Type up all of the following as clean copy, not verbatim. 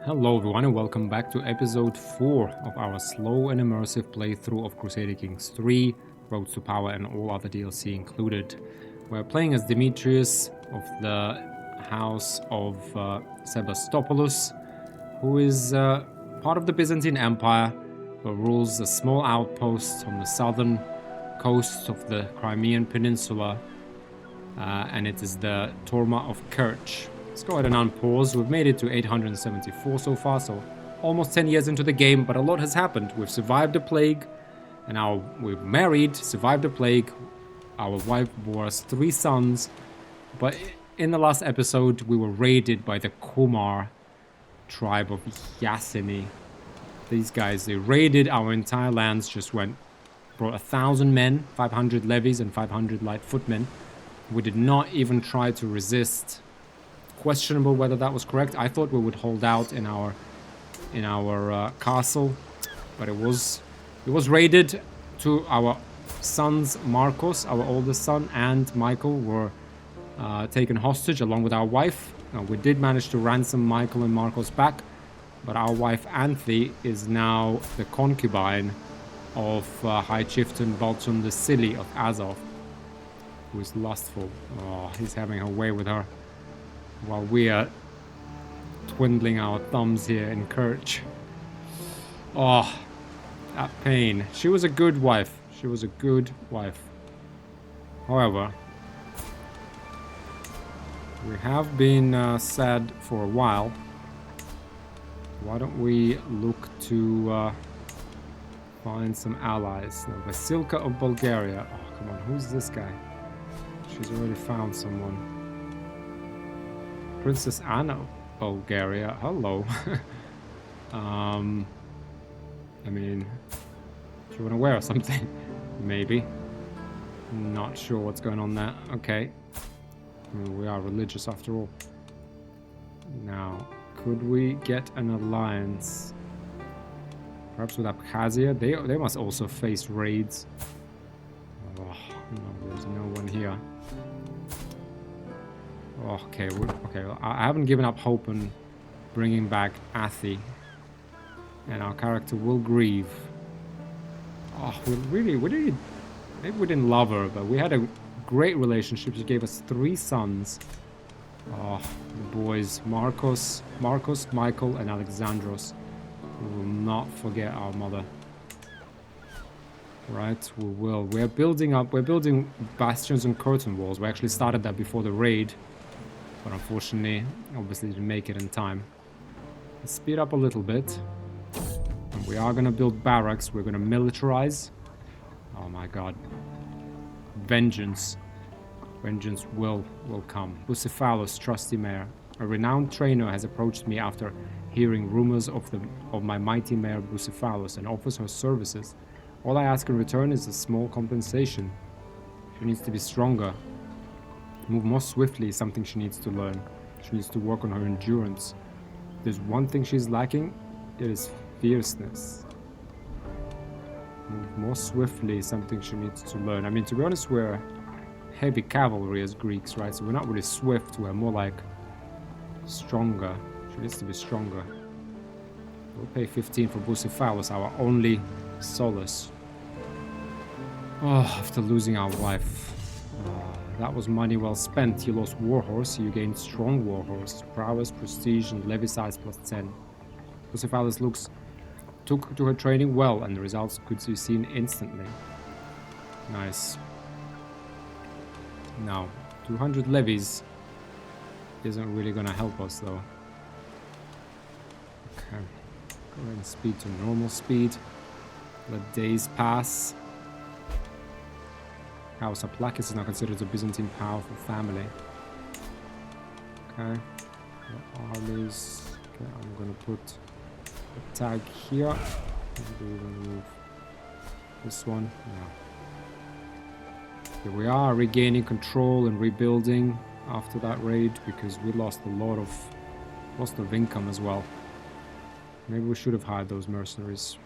Hello everyone and welcome back to episode 4 of our slow and immersive playthrough of Crusader Kings 3, Roads to Power and all other DLC included. We're playing as Demetrius of the house of Sebastopoulos, who is part of the Byzantine Empire, but rules a small outpost on the southern coast of the Crimean Peninsula, and it is the Torma of Kerch. Let's go ahead and unpause. We've made it to 874 so far, so almost 10 years into the game, but a lot has happened. We've survived the plague, and now we've married, survived the plague. Our wife bore us 3 sons, but in the last episode, we were raided by the Kumar tribe of Yasini. These guys, they raided our entire lands, brought 1,000 men, 500 levies, and 500 light footmen. We did not even try to resist. Questionable whether that was correct. I thought we would hold out in our castle, but it was raided. To our sons, Marcos, our oldest son, and Michael were taken hostage along with our wife. We did manage to ransom Michael and Marcos back, but our wife Anthe is now the concubine of High Chieftain Balchun the Silly of Azov, who is lustful. Oh, he's having a way with her, while we are twiddling our thumbs here in Kerch. Oh, that pain. She was a good wife. She was a good wife. However, we have been sad for a while. Why don't we look to find some allies? Now, Vasilka of Bulgaria. Oh, come on. Who's this guy? She's already found someone. Princess Anna of Bulgaria. Hello. I mean, do you want to wear something? Maybe. Not sure what's going on there. Okay. We are religious after all. Now, could we get an alliance? Perhaps with Abkhazia? They must also face raids. Oh, no, there's no one here. Okay, I haven't given up hope on bringing back Athi, and our character will grieve. Oh, maybe we didn't love her, but we had a great relationship. She gave us 3 sons. Oh, the boys, Marcos, Michael, and Alexandros. We will not forget our mother. Right, we will. We're building bastions and curtain walls. We actually started that before the raid, but unfortunately, obviously didn't make it in time. Let's speed up a little bit. And we are gonna build barracks. We're gonna militarize. Oh my god. Vengeance will come. Bucephalus, trusty mayor. A renowned trainer has approached me after hearing rumors of my mighty mayor Bucephalus and offers her services. All I ask in return is a small compensation. She needs to be stronger. Move more swiftly is something she needs to learn. She needs to work on her endurance. If there's one thing she's lacking, it is fierceness. Move more swiftly is something she needs to learn. I mean, to be honest, we're heavy cavalry as Greeks, right? So we're not really swift, we're more like stronger. She needs to be stronger. We'll pay 15 for Bucephalus, our only solace. Oh, after losing our wife. That was money well spent. You lost Warhorse, you gained Strong Warhorse, Prowess, Prestige, and Levy Size plus 10. Bucephalus took to her training well, and the results could be seen instantly. Nice. Now, 200 levies isn't really gonna help us, though. Okay. Go ahead and speed to normal speed. Let days pass. House Aplakis is now considered a Byzantine powerful family. Okay. Armies. Okay, I'm gonna put a tag here. Maybe we remove this one. Yeah. Here we are, regaining control and rebuilding after that raid because we lost a lot of income as well. Maybe we should have hired those mercenaries.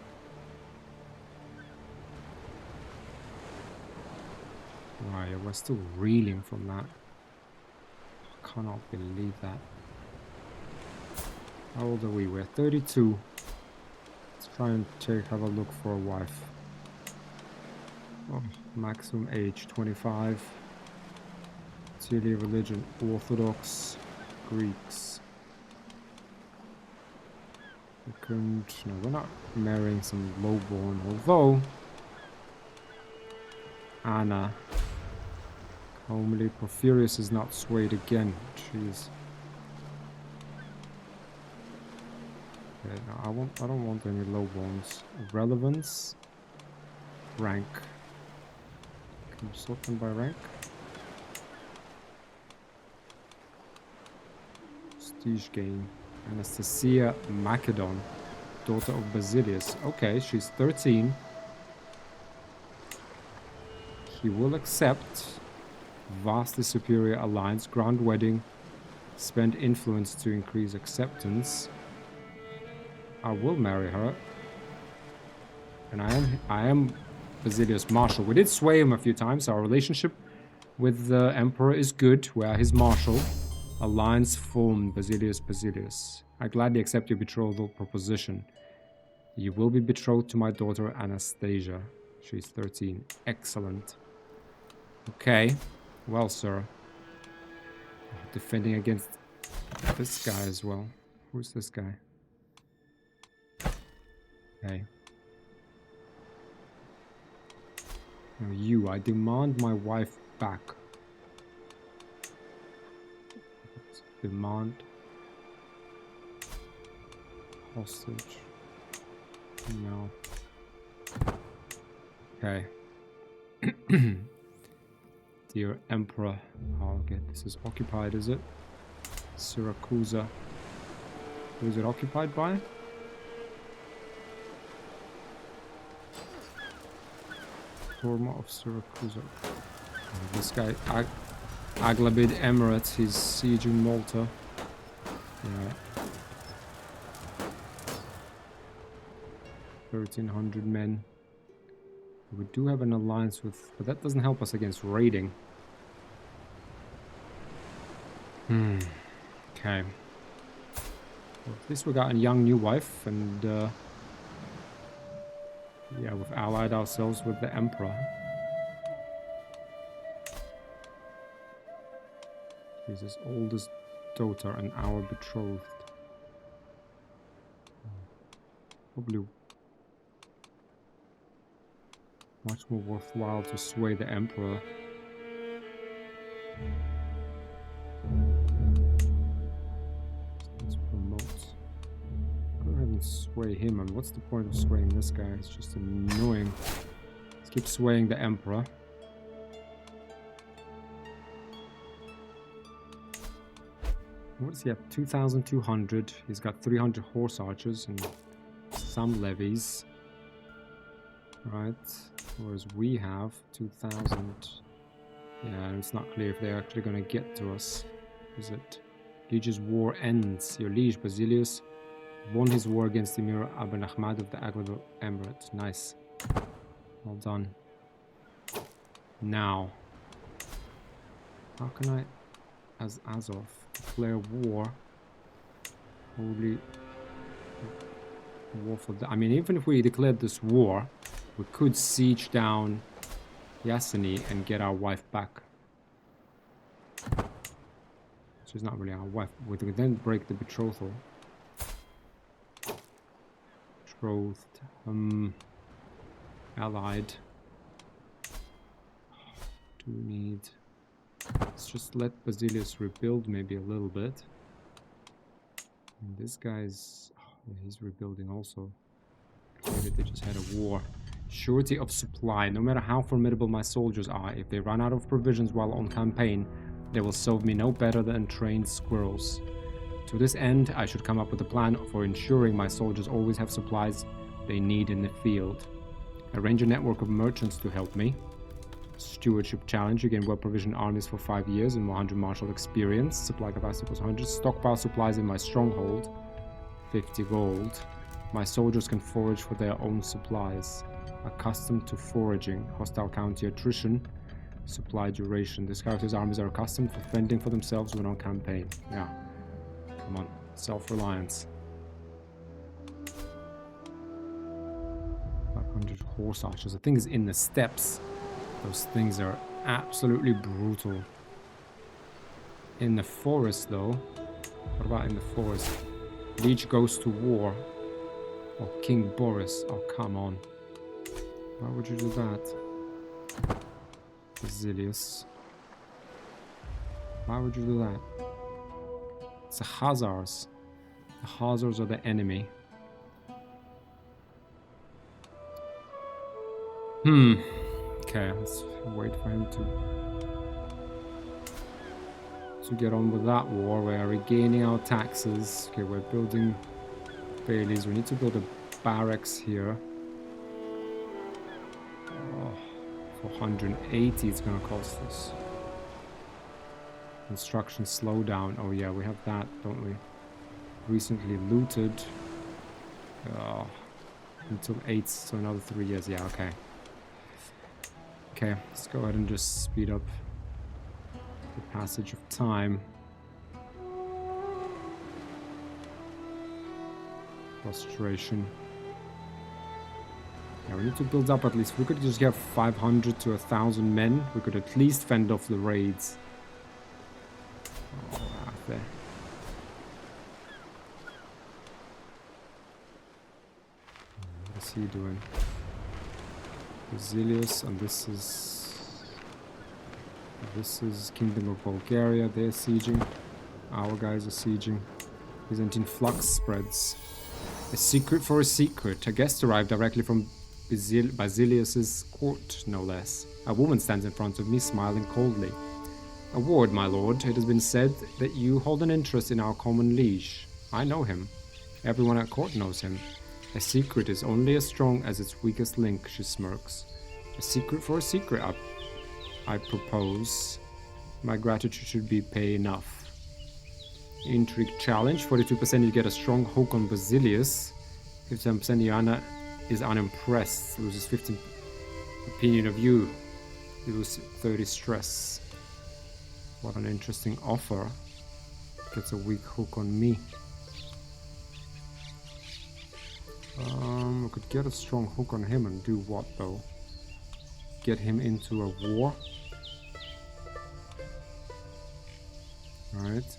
Right, we're still reeling from that. I cannot believe that. How old are we? We're 32. Let's try and have a look for a wife. Oh, maximum age 25. Syrian religion Orthodox. Greeks. We couldn't. No, we're not marrying some lowborn, although Anna. Homely Porphyrius is not swayed again. Jeez. Okay, no, I don't want any lowborns. Relevance. Rank. Can you sort them by rank? Prestige gain. Anastasia Macedon, daughter of Basilius. Okay, she's 13. He will accept. Vastly superior alliance, grand wedding, spend influence to increase acceptance. I will marry her. And I am Basilius Marshal. We did sway him a few times. Our relationship with the Emperor is good. We are his Marshal. Alliance formed, Basilius. I gladly accept your betrothal proposition. You will be betrothed to my daughter Anastasia. She's 13. Excellent. Okay. Well, sir. Defending against this guy as well. Who's this guy? Okay. Now you, I demand my wife back. Demand. Hostage. No. Okay. Dear Emperor. Oh, okay, this is occupied, is it? Syracusa. Who is it occupied by? Torma of Syracusa. Oh, this guy, Aglabid Emirate, he's sieging Malta. Yeah. 1,300 men. We do have an alliance with, but that doesn't help us against raiding. Okay. Well, at least we got a young new wife, and yeah, we've allied ourselves with the Emperor. He's his oldest daughter and our betrothed. Probably much more worthwhile to sway the Emperor. Let's promote. Go ahead and sway him. I mean, what's the point of swaying this guy? It's just annoying. Let's keep swaying the Emperor. What does he have? 2,200. He's got 300 horse archers and some levies. Right. Whereas we have 2,000. Yeah, and it's not clear if they're actually going to get to us. Is it? Liege's war ends. Your liege, Basilius, won his war against Emir Aben Ahmad of the Aghlab Emirate. Nice. Well done. Now, how can I, as Azov, declare war? Holy war for the... I mean, even if we declared this war, we could siege down Yasini and get our wife back. She's not really our wife. We could then break the betrothal. Betrothed. Allied. Do we need... Let's just let Basilius rebuild maybe a little bit. And this guy's... Oh, yeah, he's rebuilding also. Maybe they just had a war. Surety of supply. No matter how formidable my soldiers are, if they run out of provisions while on campaign, they will serve me no better than trained squirrels. To this end, I should come up with a plan for ensuring my soldiers always have supplies they need in the field. Arrange a network of merchants to help me. Stewardship challenge. You gain well-provisioned armies for 5 years and 100 martial experience. Supply capacity plus 100. Stockpile supplies in my stronghold. 50 gold. My soldiers can forage for their own supplies. Accustomed to foraging. Hostile counter attrition. Supply duration. This character's armies are accustomed to fending for themselves when on campaign. Yeah. Come on. Self-reliance. horse archers. The thing is in the steppes. Those things are absolutely brutal. In the forest, though. What about in the forest? Liege goes to war. Or King Boris. Oh, come on. Why would you do that? Basilius. Why would you do that? It's the Khazars. The Khazars are the enemy. Okay, let's wait for him to get on with that war. We are regaining our taxes. Okay, we're building Baileys. We need to build a barracks here. Oh, 480 it's gonna cost us. Construction slowdown. Oh yeah, we have that, don't we? Recently looted. Until 8, so another 3 years. Yeah, okay. Okay, let's go ahead and just speed up the passage of time. Frustration. Yeah, we need to build up at least. If we could just get 500 to 1,000 men, we could at least fend off the raids. Oh, out there. What's he doing? Basilius, and this is Kingdom of Bulgaria. They're sieging. Our guys are sieging. Byzantine flux spreads. A secret for a secret. A guest arrived directly from Basilius's court, no less. A woman stands in front of me, smiling coldly. A word, my lord. It has been said that you hold an interest in our common liege. I know him. Everyone at court knows him. A secret is only as strong as its weakest link, she smirks. A secret for a secret, I propose. My gratitude should be pay enough. Intrigue challenge, 42% you get a strong hook on Basilius. 57% Joanna is unimpressed, loses 15 opinion of you. You lose 30 stress. What an interesting offer. Gets a weak hook on me. We could get a strong hook on him and do what though? Get him into a war. Alright.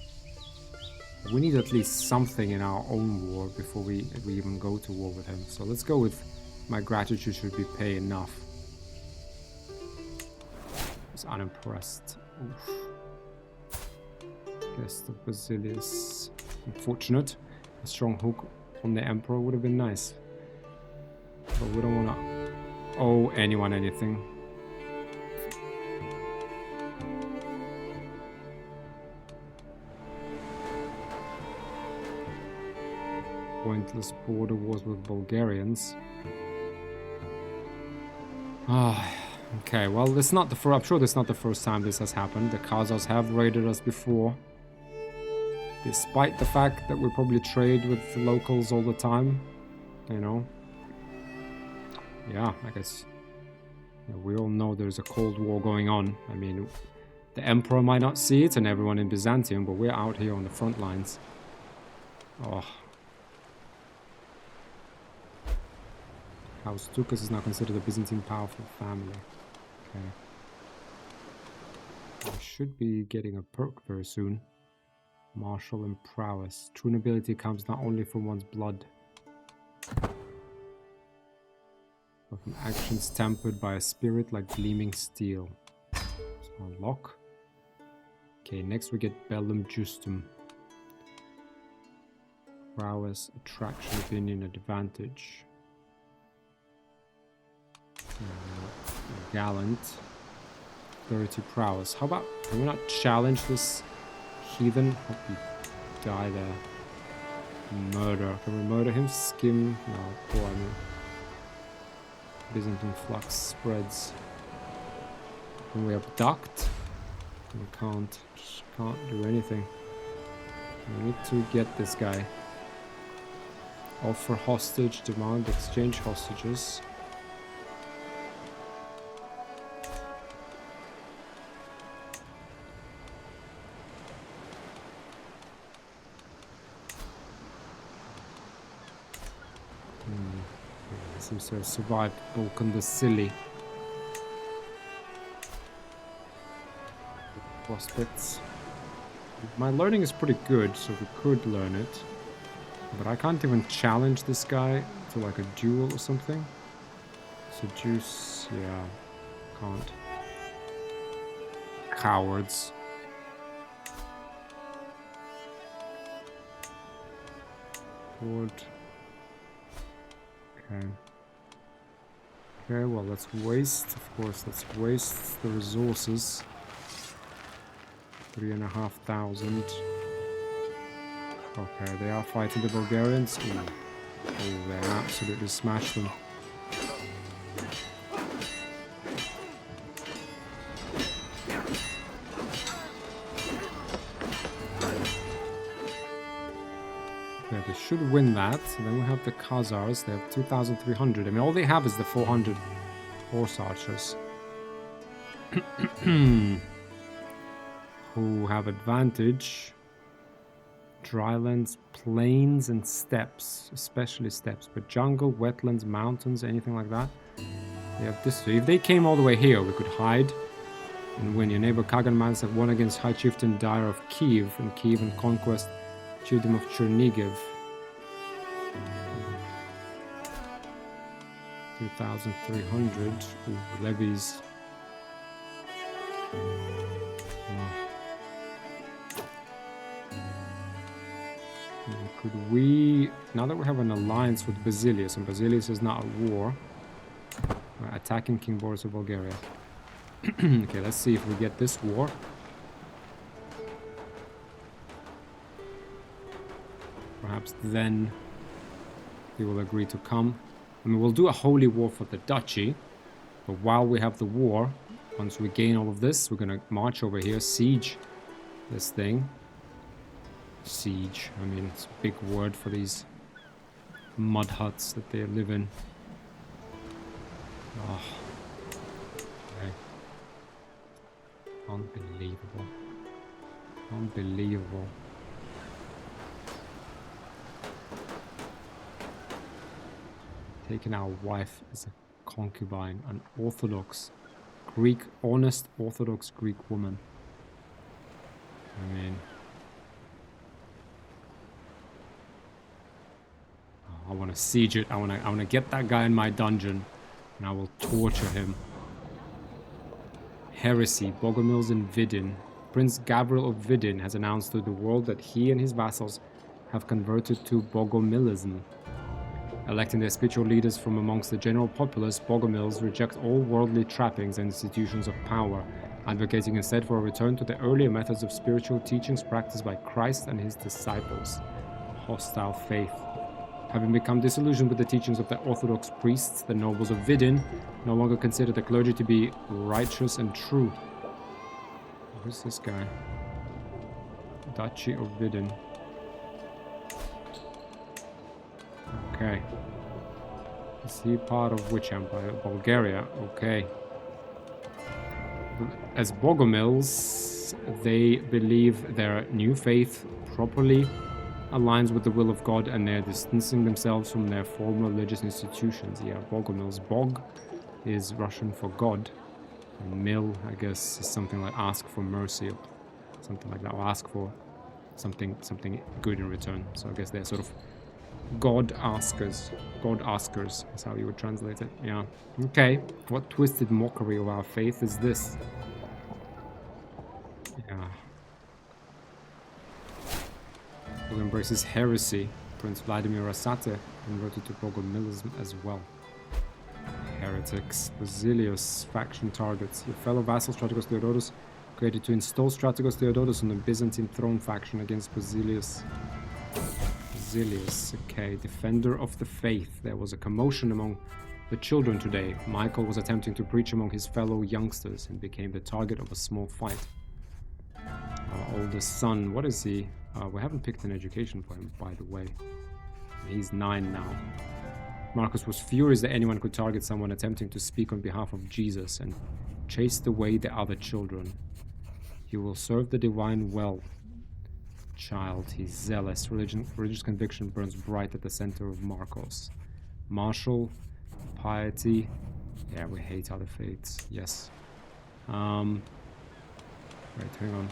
We need at least something in our own war before we even go to war with him. So let's go with my gratitude should be pay enough. He's unimpressed. Oof. Guess the Basilius. Unfortunate. A strong hook on the Emperor would have been nice. But we don't want to owe anyone anything. Pointless border wars with Bulgarians. Okay, well, this is not the first. I'm sure this is not the first time this has happened. The Khazars have raided us before. Despite the fact that we probably trade with the locals all the time, you know. Yeah, I guess we all know there's a Cold War going on. I mean, the Emperor might not see it and everyone in Byzantium, but we're out here on the front lines. Oh. House Dukas is now considered a Byzantine powerful family. Okay. I should be getting a perk very soon. Martial and prowess. True nobility comes not only from one's blood, but from actions tempered by a spirit like gleaming steel. So unlock. Okay, next we get Bellum Justum. Prowess, attraction, opinion, advantage. Gallant. 30 prowess. How about, can we not challenge this heathen? Hope he die there. Murder. Can we murder him? Skim. No, poor I mean. Byzantine flux spreads. Can we abduct? We can't. Just can't do anything. We need to get this guy. Offer hostage. Demand exchange hostages. Seems to have survived Balkan the Silly. Prospects. My learning is pretty good, so we could learn it. But I can't even challenge this guy to like a duel or something. Seduce, yeah, can't. Cowards. Forward. Okay. Okay, well, let's waste, of course, let's waste the resources. 3,500. Okay, they are fighting the Bulgarians. Ooh. Oh, they absolutely smashed them. Yeah, they should win that. And then we have the Khazars. They have 2,300. I mean, all they have is the 400 horse archers. Who have advantage. Drylands, plains, and steppes. Especially steppes. But jungle, wetlands, mountains, anything like that. They have this. So if they came all the way here, we could hide and win. Your neighbor Kaganmans have won against High Chieftain Dire of Kiev and conquest Chiefdom of Chernigiv. 2,300. Ooh, levies. Could we... Now that we have an alliance with Basilius, and Basilius is not at war, we're attacking King Boris of Bulgaria. Okay, let's see if we get this war. Perhaps then they will agree to come. I mean, we'll do a holy war for the duchy, but while we have the war, once we gain all of this, we're gonna march over here, siege this thing. Siege, I mean, it's a big word for these mud huts that they live in. Oh. Okay. Unbelievable. Unbelievable. Taking our wife as a concubine, an Orthodox Greek, honest Orthodox Greek woman. I mean, I want to siege it. I want to get that guy in my dungeon, and I will torture him. Heresy, Bogomils in Vidin. Prince Gabriel of Vidin has announced to the world that he and his vassals have converted to Bogomilism. Electing their spiritual leaders from amongst the general populace, Bogomils reject all worldly trappings and institutions of power, advocating instead for a return to the earlier methods of spiritual teachings practiced by Christ and his disciples. Hostile faith. Having become disillusioned with the teachings of the Orthodox priests, the nobles of Vidin no longer consider the clergy to be righteous and true. Who's this guy? Duchy of Vidin. Okay. Is he part of which empire? Bulgaria. Okay. As Bogomils, they believe their new faith properly aligns with the will of God, and they're distancing themselves from their former religious institutions. Yeah, Bogomils. Bog is Russian for God. And mil, I guess, is something like ask for mercy or something like that, or ask for something good in return. So I guess they're sort of God askers. God askers is how you would translate it. Yeah. Okay. What twisted mockery of our faith is this? Yeah. Who embraces heresy. Prince Vladimir Rasate converted to Bogomilism as well. Heretics. Basilius faction targets. Your fellow vassal Strategos Theodotus created to install Strategos Theodotus on the Byzantine throne faction against Basilius. Basilius, okay. Defender of the faith. There was a commotion among the children today. Michael was attempting to preach among his fellow youngsters and became the target of a small fight. Our oldest son, what is he? We haven't picked an education for him, by the way. He's 9 now. Marcus was furious that anyone could target someone attempting to speak on behalf of Jesus and chased away the other children. He will serve the divine well. Child, he's zealous. Religious conviction burns bright at the center of Marcos. Martial, piety. Yeah, we hate other faiths. Yes. Wait, hang on.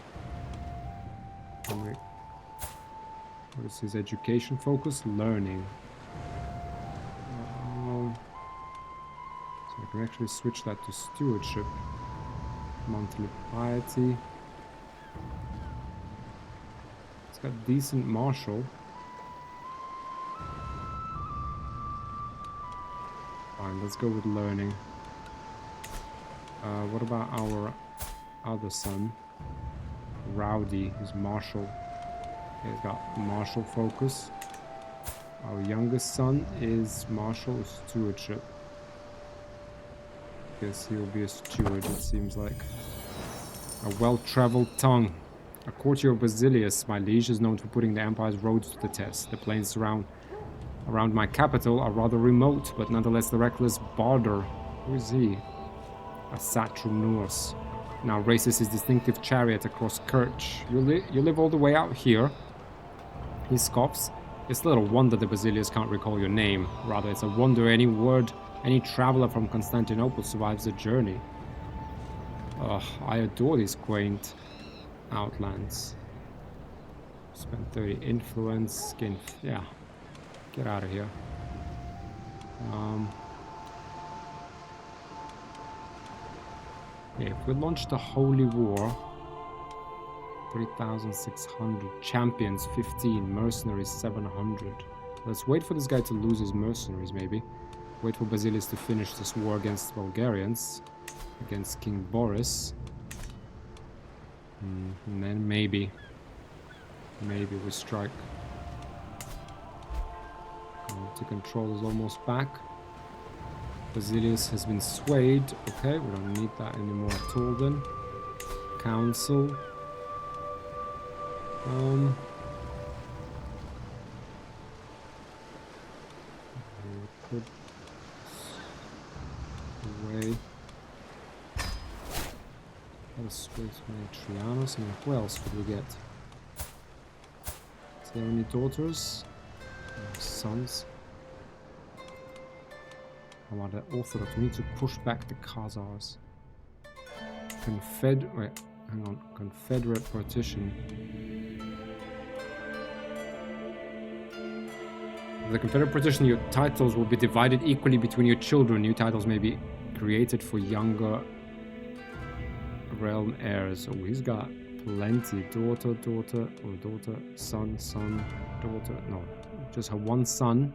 What is his education focus? Learning. So I can actually switch that to stewardship. Monthly piety. It's got decent martial. Fine, let's go with learning. What about our other son? Rowdy, who's martial. He's got martial focus. Our youngest son is martial stewardship. Guess he'll be a steward, it seems like. A well-traveled tongue. A courtier of Basilius, my liege, is known for putting the Empire's roads to the test. The plains around my capital are rather remote, but nonetheless the reckless Barder. Who is he? A Satrum Norse. Now races his distinctive chariot across Kerch. You live all the way out here. He scoffs. It's little wonder the Basilius can't recall your name. Rather, it's a wonder any traveler from Constantinople survives the journey. Ugh, I adore these quaint outlands. Spend 30 influence. Yeah. Get out of here. Okay, if we launch the Holy War, 3,600. Champions, 15. Mercenaries, 700. Let's wait for this guy to lose his mercenaries, maybe. Wait for Basilius to finish this war against Bulgarians. Against King Boris. And then maybe we strike. To control is almost back. Basilius has been swayed. Okay, we don't need that anymore at all then. Council. Put away. Let's wait for Trianos, and who else could we get? Is there any daughters? No sons. How about the Orthodox? We need to push back the Khazars. Wait, hang on. Confederate partition. The Confederate partition, your titles will be divided equally between your children. New titles may be created for younger realm heirs. Oh, he's got plenty. Daughter, son, daughter. No, just her one son.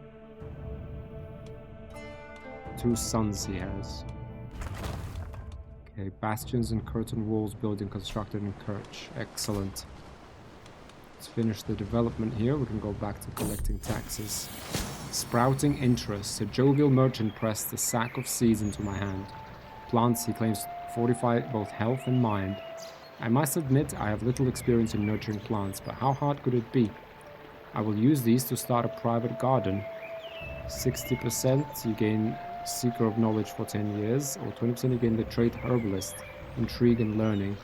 2 sons he has. Okay, bastions and curtain walls building constructed in Kerch. Excellent. Let's finish the development here. We can go back to collecting taxes. Sprouting interest. A jovial merchant pressed a sack of seeds into my hand. Plants, he claims, fortify both health and mind. I must admit I have little experience in nurturing plants, but how hard could it be? I will use these to start a private garden. 60% you gain Seeker of Knowledge for 10 years, or 20% you gain the trait Herbalist, Intrigue and Learning.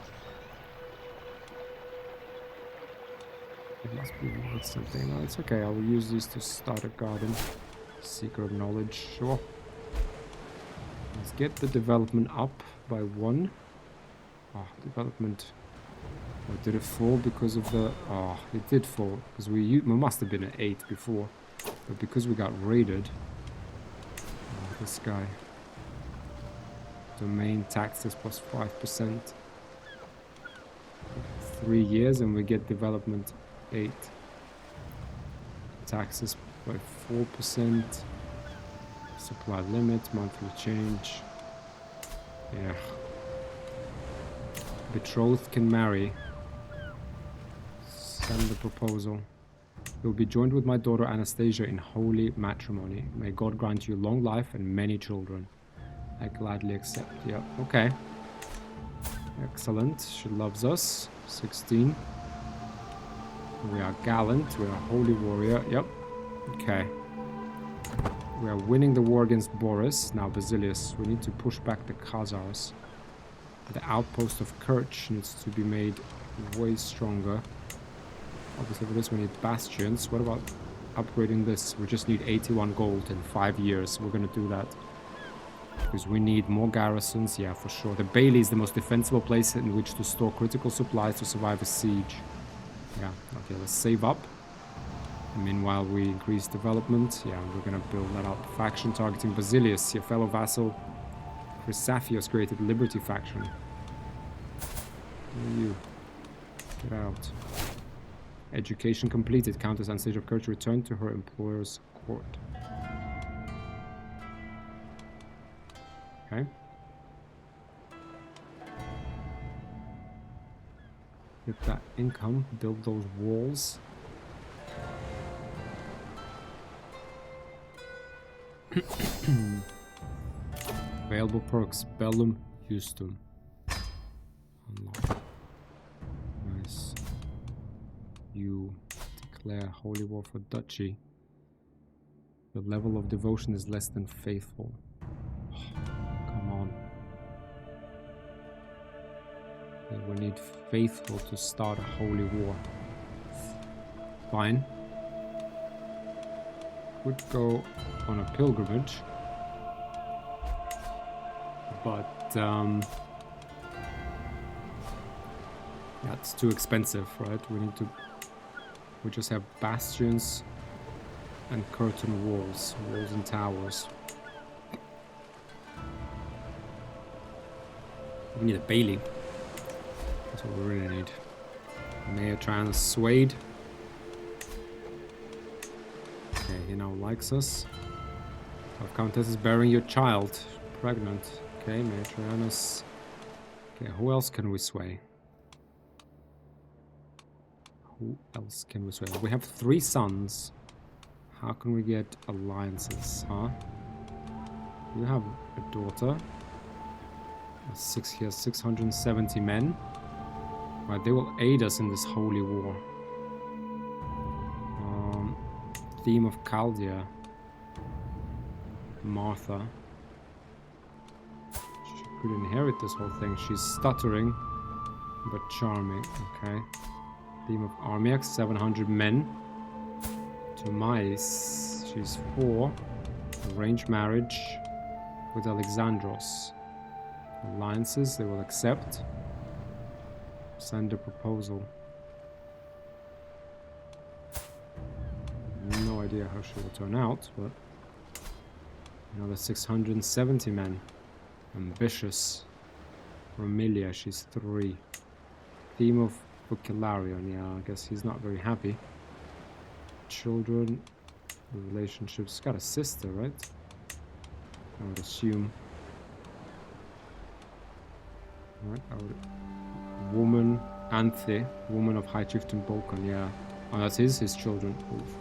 It must be worth something. No, it's okay. I will use these to start a garden. Seeker of Knowledge, sure. Let's get the development up by 1. Oh, development. Oh, did it fall because of the... Oh, it did fall. Because we must have been at 8 before. But because we got raided... Oh, this guy. Domain taxes plus 5%. 3 years and we get development 8. Taxes by 4%. Supply limit, monthly change. Yeah. Betrothed can marry. Send the proposal. You will be joined with my daughter Anastasia in holy matrimony. May God grant you long life and many children. I gladly accept. Yeah, okay. Excellent. She loves us. 16. We are gallant. We are a holy warrior. Yep. Okay. We are winning the war against Boris. Now Basilius. We need to push back the Khazars. The outpost of Kerch needs to be made way stronger. Obviously for this we need bastions. What about upgrading this. We just need 81 gold in 5 years. We're gonna do that. Because we need more garrisons, yeah, for sure. The Bailey is the most defensible place in which to store critical supplies to survive a siege. Yeah, okay, let's save up. And meanwhile, we increase development. Yeah, we're gonna build that up. Faction targeting Basilius, your fellow vassal. Chrysaphios created Liberty faction. Who are you? Get out. Education completed. Countess Anastasia of Courage returned to her employer's court. Okay. Get that income. Build those walls. Available perks. Bellum Justum. Unlock. Nice. You declare holy war for duchy. The level of devotion is less than faithful. Come on. Okay, we need faithful to start a holy war. Fine. Would go on a pilgrimage. But that's too expensive, right? We just have bastions and curtain walls and towers. We need a Bailey. That's what we really need. Mayor Trans Swade. Okay, he now likes us. Our Countess is bearing your child. Pregnant. Okay, Mayor Trianus. Okay, who else can we sway? Who else can we sway? We have 3 sons. How can we get alliances, huh? You have a daughter. He has 670 men. Right, they will aid us in this holy war. Theme of Chaldea. Martha. She could inherit this whole thing. She's stuttering, but charming. Okay. Theme of Armiax, 700 men. Tomais, she's 4. Arranged marriage with Alexandros. Alliances, they will accept. Send a proposal. No idea how she will turn out, but another 670 men. Ambitious. Romilia, she's 3. Theme of Vocalarion, yeah, I guess he's not very happy. Children, relationships. Got a sister, right? I would assume. Right, woman, Anthe, woman of High Chieftain Balkan, yeah. Oh, that's his children. Oof.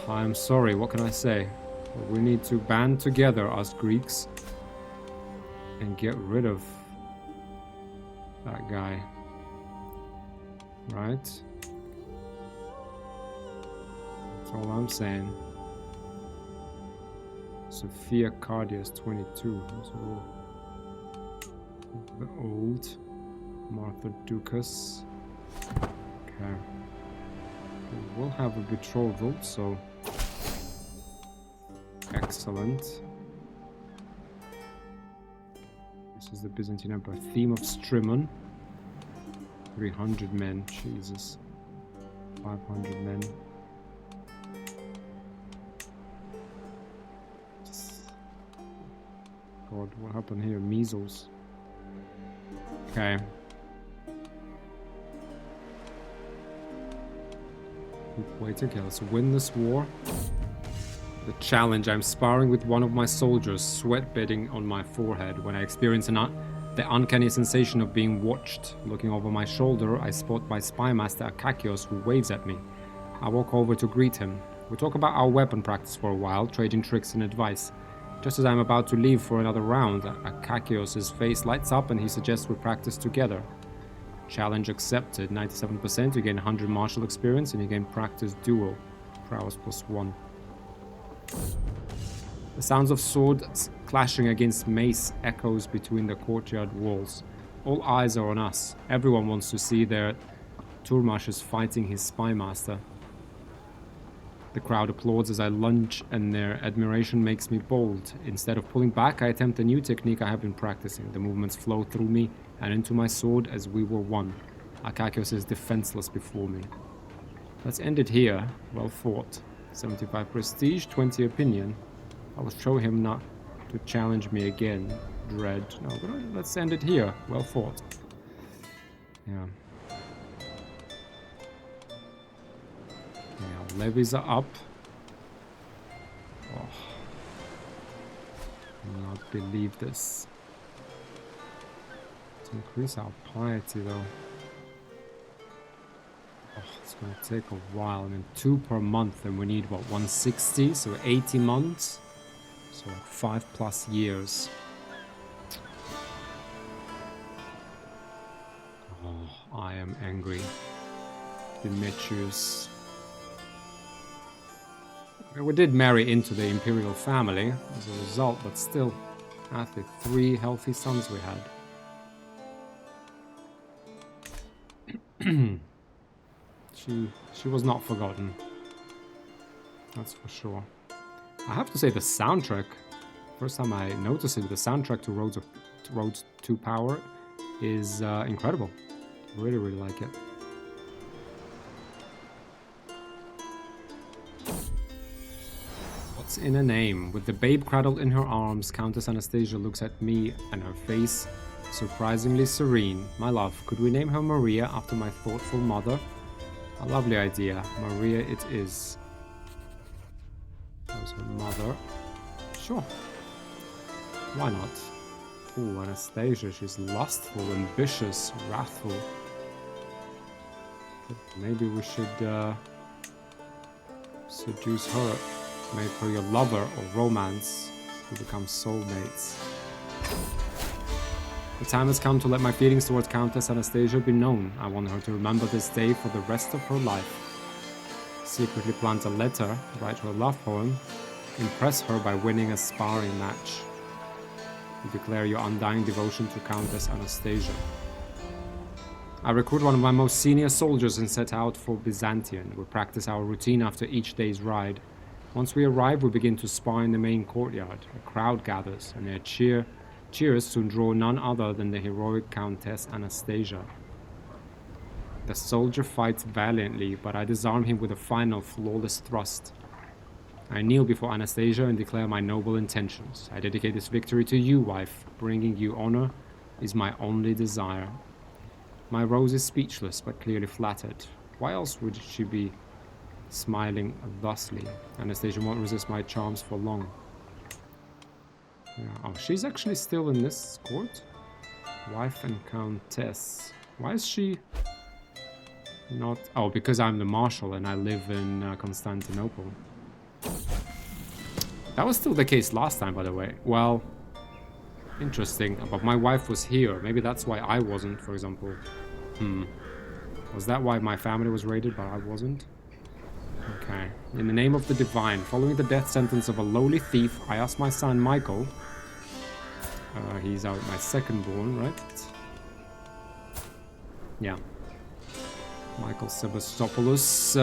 I'm sorry, what can I say? But we need to band together, us Greeks, and get rid of that guy. Right? That's all I'm saying. Sophia Cardias, 22. So the old. Martha Ducas. Okay. We'll have a betrothal, so excellent. This is the Byzantine Empire. Theme of Strymon. 300 men. Jesus. 500 men. God, what happened here? Measles. Okay. Wait, okay, let's win this war. The challenge. I'm sparring with one of my soldiers, sweat beading on my forehead. When I experience the uncanny sensation of being watched. Looking over my shoulder, I spot my spy master Akakios, who waves at me. I walk over to greet him. We talk about our weapon practice for a while, trading tricks and advice. Just as I'm about to leave for another round, Akakios' face lights up and he suggests we practice together. Challenge accepted. 97%, you gain 100 martial experience and you gain practice duel. Prowess +1. The sounds of swords clashing against mace echoes between the courtyard walls. All eyes are on us. Everyone wants to see their Turmash is fighting his spy master. The crowd applauds as I lunge, and their admiration makes me bold. Instead of pulling back, I attempt a new technique I have been practicing. The movements flow through me and into my sword as we were one. Akakios is defenseless before me. Let's end it here. Well fought. 75 prestige, 20 opinion. I will show him not to challenge me again. Dread. No, but let's end it here. Well fought. Yeah. Yeah, levies are up. Oh. I will not believe this. To increase our piety, though. Oh, it's going to take a while. I mean, 2 per month, and we need, what, 160? So 80 months? So 5+ years. Oh, I am angry. Demetrius. We did marry into the imperial family as a result, but still, after 3 healthy sons we had. She was not forgotten. That's for sure. I have to say the soundtrack, first time I noticed it, the soundtrack to Roads to Power is incredible. Really, really like it. What's in a name? With the babe cradled in her arms, Countess Anastasia looks at me and her face surprisingly serene. My love, could we name her Maria after my thoughtful mother? A lovely idea. Maria it is. That was her mother. Sure. Why not? Ooh, Anastasia, she's lustful, ambitious, wrathful. But maybe we should seduce her. Make her your lover or romance. We become soulmates. The time has come to let my feelings towards Countess Anastasia be known. I want her to remember this day for the rest of her life. Secretly plant a letter, write her a love poem, impress her by winning a sparring match. You declare your undying devotion to Countess Anastasia. I recruit one of my most senior soldiers and set out for Byzantium. We practice our routine after each day's ride. Once we arrive, we begin to spar in the main courtyard. A crowd gathers, and their cheers soon draw none other than the heroic Countess Anastasia. The soldier fights valiantly, but I disarm him with a final flawless thrust. I kneel before Anastasia and declare my noble intentions. I dedicate this victory to you, wife. Bringing you honor is my only desire. My Rose is speechless, but clearly flattered. Why else would she be smiling thusly? Anastasia won't resist my charms for long. Yeah. Oh, she's actually still in this court? Wife and Countess. Why is she not... Oh, because I'm the Marshal and I live in Constantinople. That was still the case last time, by the way. Well, interesting. But my wife was here. Maybe that's why I wasn't, for example. Was that why my family was raided, but I wasn't? Okay. In the name of the divine, following the death sentence of a lowly thief, I ask my son Michael... he's my second born, right? Yeah. Michael Sebastopoulos,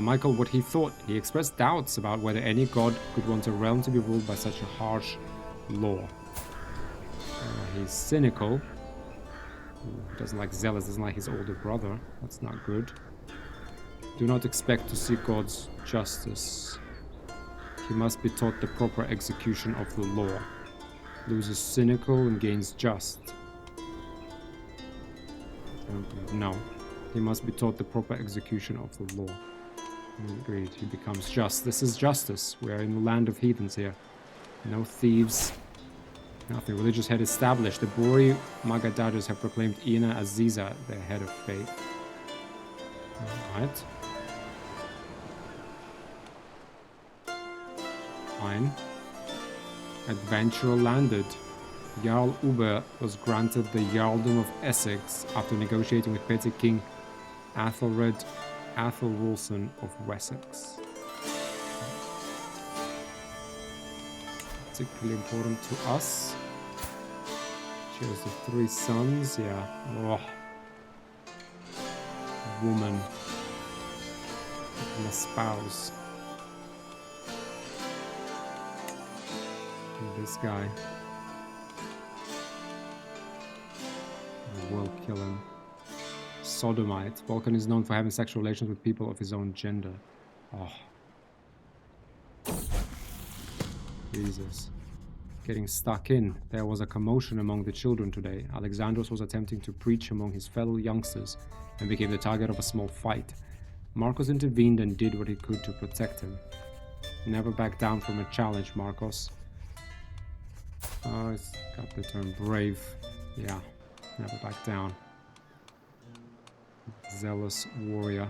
Michael, what he thought. He expressed doubts about whether any god could want a realm to be ruled by such a harsh law. He's cynical. Doesn't like Zealous, doesn't like his older brother. That's not good. Do not expect to see God's justice. He must be taught the proper execution of the law. Loses cynical and gains just. No. He must be taught the proper execution of the law. Agreed. He becomes just. This is justice. We are in the land of heathens here. No thieves. Nothing. Religious head established. The Bori Magadaders have proclaimed Ina Aziza their head of faith. Alright. Fine. Adventurer landed. Jarl Uber was granted the Jarldom of Essex after negotiating with petty King Athelred Athelwulfson of Wessex. Particularly important to us. She has the 3 sons, yeah. Oh. Woman. My spouse. This guy. I will kill him. Sodomite. Vulcan is known for having sexual relations with people of his own gender. Oh. Jesus. Getting stuck in. There was a commotion among the children today. Alexandros was attempting to preach among his fellow youngsters and became the target of a small fight. Marcos intervened and did what he could to protect him. Never back down from a challenge, Marcos. Oh, it's got the term brave. Yeah, never back down. Zealous warrior.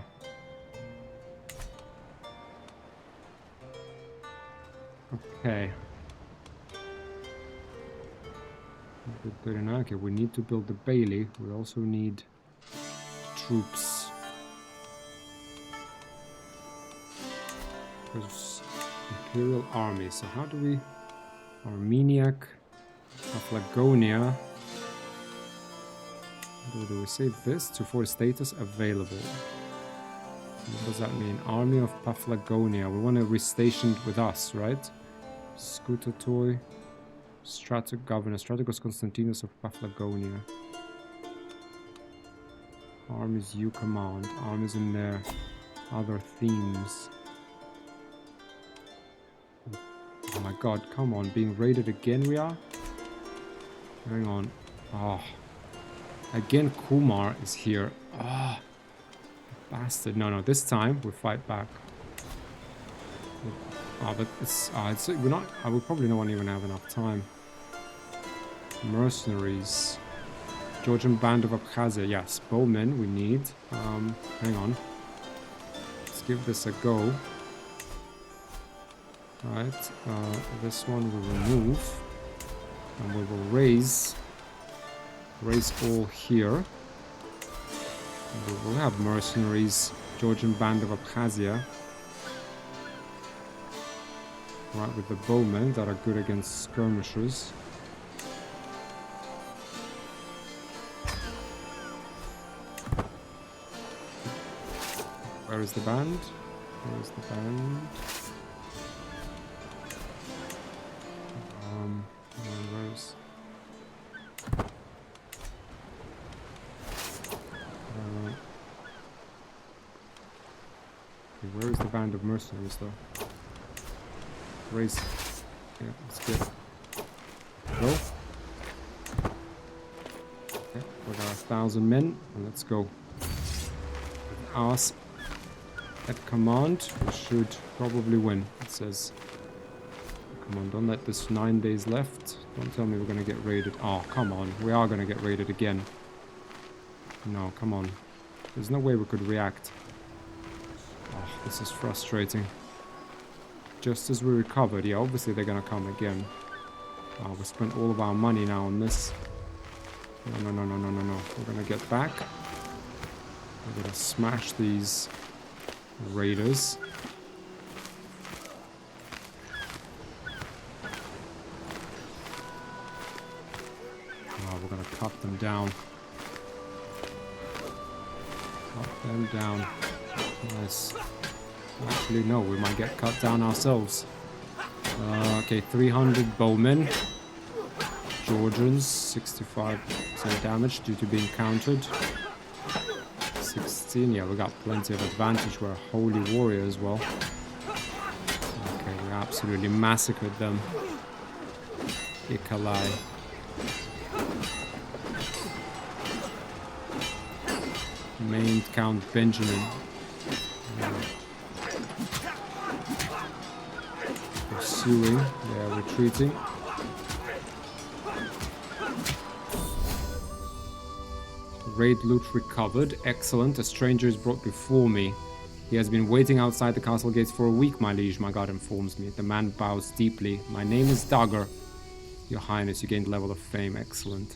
Okay. Good enough. Okay, we need to build the Bailey. We also need troops. There's Imperial Army. So how do we... Armeniac, Paphlagonia. Do we save this? To force status available. What does that mean? Army of Paphlagonia. We want to restation with us, right? Scutatoy. Governor. Strategos Constantinos of Paphlagonia. Armies you command. Armies in their other themes. Oh my god, come on. Being raided again we are? Hang on. Oh. Again Kumar is here. Ah. Oh, bastard. No, this time we fight back. Oh, but we're not... I will probably not even have enough time. Mercenaries. Georgian Band of Abkhazia. Yes, bowmen we need. Hang on. Let's give this a go. Right. This one we remove. And we will raise all here. And we will have mercenaries. Georgian Band of Abkhazia. Right, with the bowmen that are good against skirmishers. Where is the band? Where is the band? Where's... where is the band of mercenaries though? Race. Yeah, let's get it. Go. Okay, we got 1,000 men, and let's go. With us at command, we should probably win. It says, come on, don't let this 9 days left. Don't tell me we're gonna get raided. Oh, come on, we are gonna get raided again. No, come on. There's no way we could react. Oh, this is frustrating. Just as we recovered, yeah, obviously they're gonna come again. Oh, we spent all of our money now on this. No. We're gonna get back. We're gonna smash these raiders. Oh, we're gonna cut them down. Cut them down. Nice. Actually, no, we might get cut down ourselves. Okay, 300 bowmen. Georgians, 65% damage due to being countered. 16, yeah, we got plenty of advantage. We're a holy warrior as well. Okay, we absolutely massacred them. Ikalai. Maimed Count Benjamin. Pursuing, they are retreating. Raid loot recovered. Excellent. A stranger is brought before me. He has been waiting outside the castle gates for a week, my liege, my guard informs me. The man bows deeply. My name is Dagger. Your Highness, you gained level of fame. Excellent.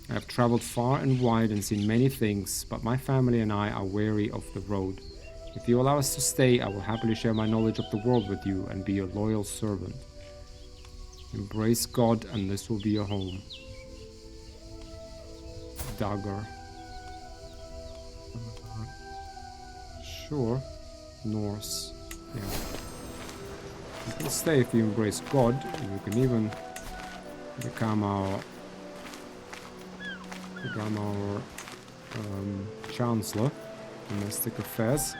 I have traveled far and wide and seen many things, but my family and I are weary of the road. If you allow us to stay, I will happily share my knowledge of the world with you and be your loyal servant. Embrace God and this will be your home. Dagger. Sure. Norse. Yeah. can stay if you embrace God. You can even become our Chancellor, Domestic Affairs.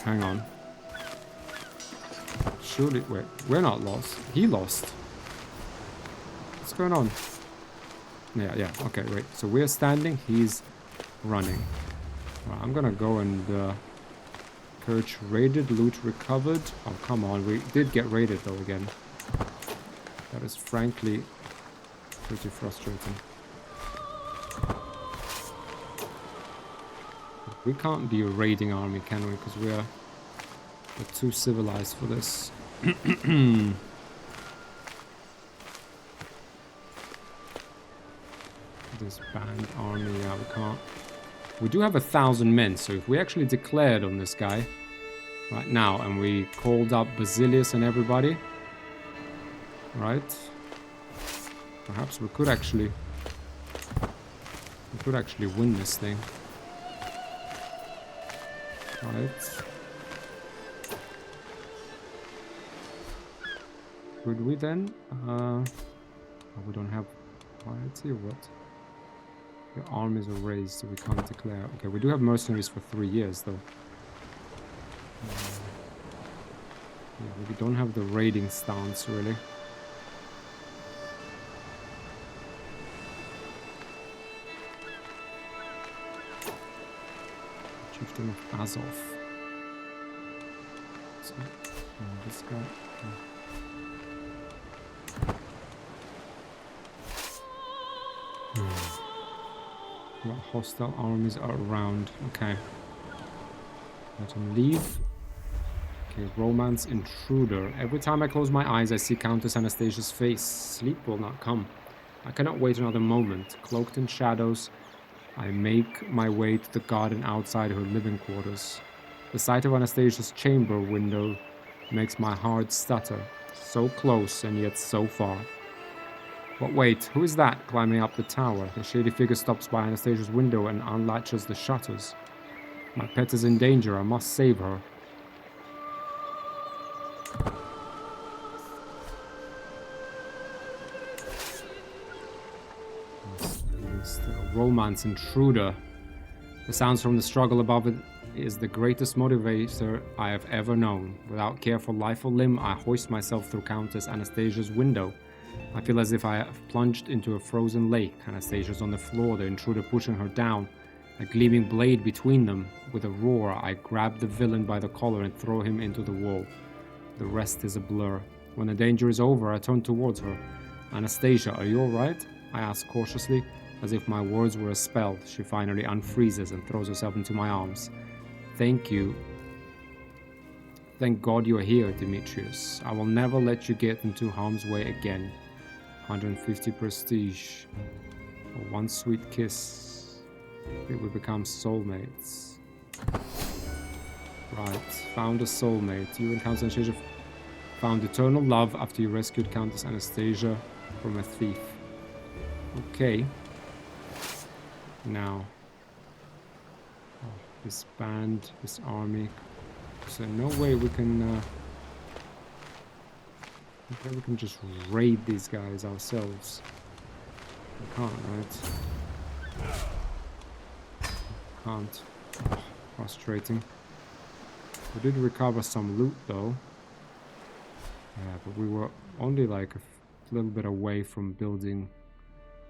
Hang on. Surely, wait, we're not lost. He lost. What's going on? Yeah, okay, wait. So we're standing, he's running. Well, I'm gonna go and purge raided, loot recovered. Oh, come on, we did get raided though again. That is frankly pretty frustrating. We can't be a raiding army, can we? Because we're too civilized for this. This band army, yeah, we can't. We do have 1,000 men, so if we actually declared on this guy right now and we called up Basilius and everybody, right? Perhaps we could actually win this thing. Right. Could we then? Oh, we don't have piety or what? The armies are raised, so we can't declare. Okay, we do have mercenaries for 3 years, though. Yeah, we don't have the raiding stance, really. Chieftain of Azov. So, this guy. What hostile armies are around? Okay. Let him leave. Okay, romance intruder. Every time I close my eyes, I see Countess Anastasia's face. Sleep will not come. I cannot wait another moment. Cloaked in shadows, I make my way to the garden outside her living quarters. The sight of Anastasia's chamber window makes my heart stutter. So close and yet so far. But wait, who is that climbing up the tower? The shady figure stops by Anastasia's window and unlatches the shutters. My pet is in danger. I must save her. Romance intruder. The sounds from the struggle above it is the greatest motivator I have ever known. Without care for life or limb, I hoist myself through Countess Anastasia's window. I feel as if I have plunged into a frozen lake. Anastasia's on the floor, the intruder pushing her down, a gleaming blade between them. With a roar, I grab the villain by the collar and throw him into the wall. The rest is a blur. When the danger is over, I turn towards her. Anastasia, are you alright? I ask cautiously, as if my words were a spell. She finally unfreezes and throws herself into my arms. Thank you. Thank God you're here, Demetrius. I will never let you get into harm's way again. 150 prestige. For one sweet kiss. We become soulmates. Right, found a soulmate. You and Countess Anastasia found eternal love after you rescued Countess Anastasia from a thief. Okay. Now. This band, this army. So no way we can we can just raid these guys ourselves. We can't, right? Can't. Oh, frustrating. We did recover some loot though. Yeah, but we were only like a little bit away from building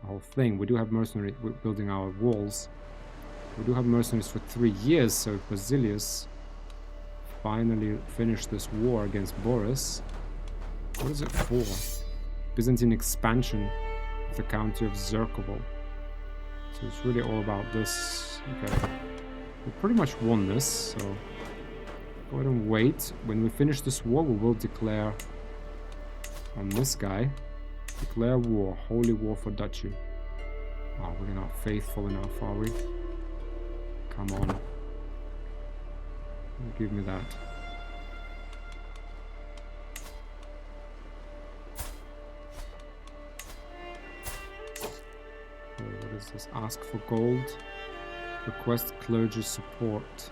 the whole thing. We do have mercenaries. We're building our walls. We do have mercenaries for 3 years, so if Basilius finally finished this war against Boris. What is it for? Byzantine expansion of the county of Zerkovo. So it's really all about this. Okay. We pretty much won this, so go ahead and wait. When we finish this war, we will declare on this guy. Declare war. Holy war for duchy. Oh, we're not faithful enough, are we? Come on. Give me that. What is this? Ask for gold. Request clergy support.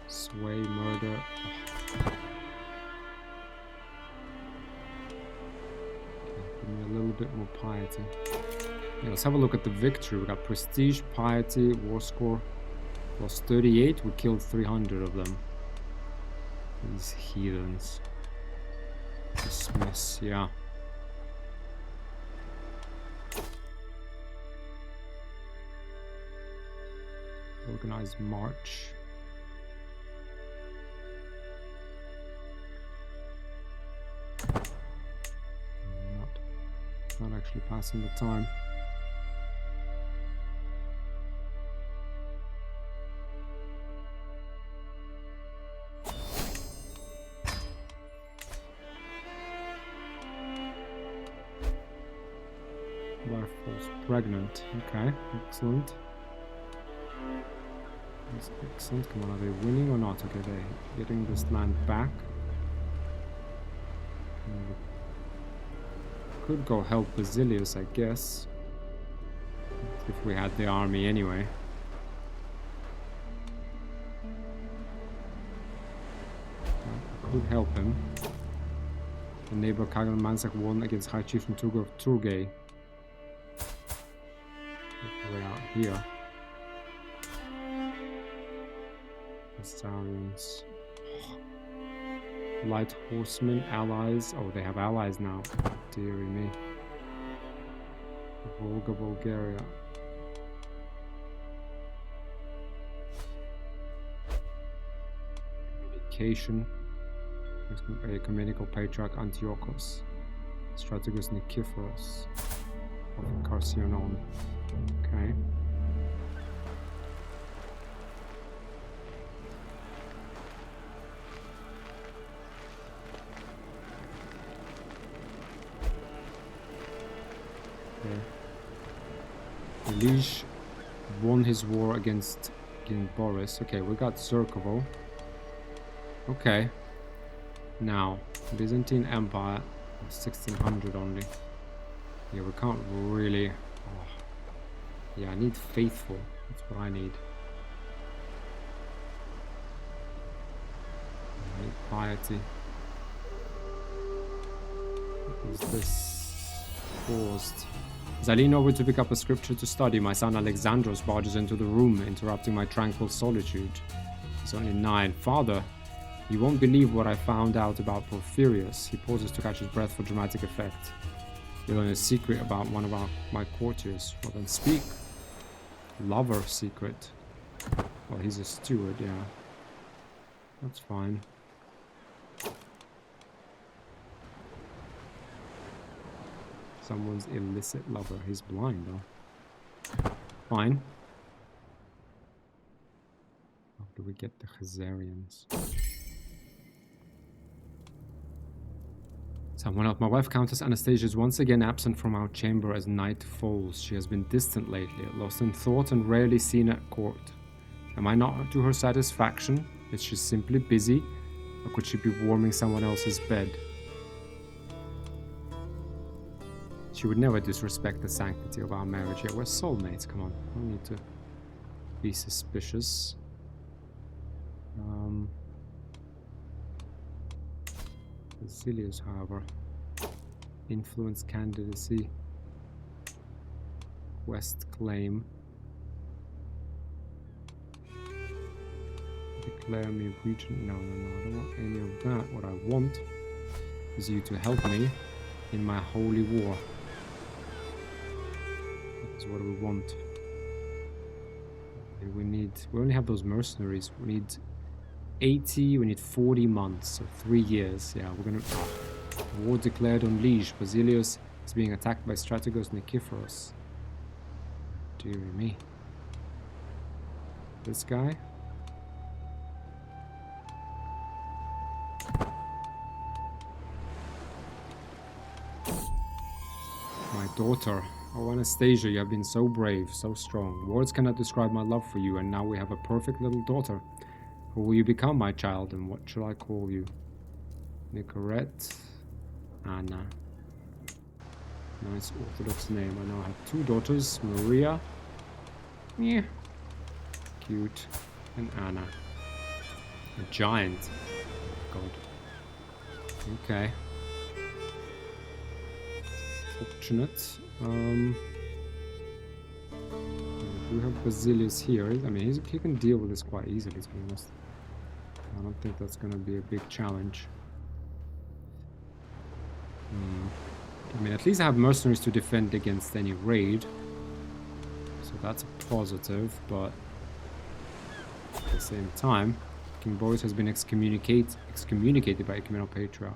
Sway, murder. Oh. bit more piety. Yeah, let's have a look at the victory. We got prestige, piety, war score. Plus 38, we killed 300 of them. These heathens. Dismiss, yeah. Organized march. Not actually passing the time. Wife falls pregnant. Okay, excellent. That's excellent. Come on, are they winning or not? Okay, they're getting this land back. Could go help Basilius, I guess. If we had the army anyway. Could help him. The neighbor Kagan Mansak won against High Chieftain Tugo of Turgay. Way out here. Astarians. Light horsemen, allies. Oh, they have allies now. Dearie me. Volga, Bulgaria. Communication. Ecumenical Patriarch Antiochus. Strategos Nikiforos of Carcionon. Okay. Liege won his war against King Boris. Okay, we got Zerkovo. Okay. Now, Byzantine Empire, 1600 only. Yeah, we can't really... Oh. Yeah, I need faithful. That's what I need. I need piety. What is this? Paused. As I lean over to pick up a scripture to study, my son Alexandros barges into the room, interrupting my tranquil solitude. He's only 9. Father, you won't believe what I found out about Porphyrius. He pauses to catch his breath for dramatic effect. You learn a secret about one of my courtiers. Well then speak. Lover secret. Well, he's a steward, yeah. That's fine. Someone's illicit lover. He's blind, though. Fine. How do we get the Khazarians? Someone else. My wife, Countess Anastasia, is once again absent from our chamber as night falls. She has been distant lately, lost in thought and rarely seen at court. Am I not to her satisfaction? Is she simply busy? Or could she be warming someone else's bed? She would never disrespect the sanctity of our marriage. Yeah, we're soulmates, come on. I don't need to be suspicious. Basilius, however. Influence candidacy. Quest claim. Declare me regent. No, I don't want any of that. What I want is you to help me in my holy war. That's what we want. And we only have those mercenaries. We need 80, we need 40 months, so 3 years. Yeah, we're gonna... War declared on Liege. Basilius is being attacked by Strategos Nikiforos. Dear me. This guy? My daughter. Oh, Anastasia, you have been so brave, so strong. Words cannot describe my love for you, and now we have a perfect little daughter. Who will you become, my child, and what shall I call you? Nicorette. Anna. Nice Orthodox name. I now have 2 daughters, Maria. Yeah. Cute. And Anna. A giant. God. Okay. unfortunate. We do have Basilius here. I mean, he can deal with this quite easily, to be honest. I don't think that's going to be a big challenge. I mean, at least I have mercenaries to defend against any raid. So that's a positive, but at the same time, King Boris has been excommunicated by Ecumenical Patriarch.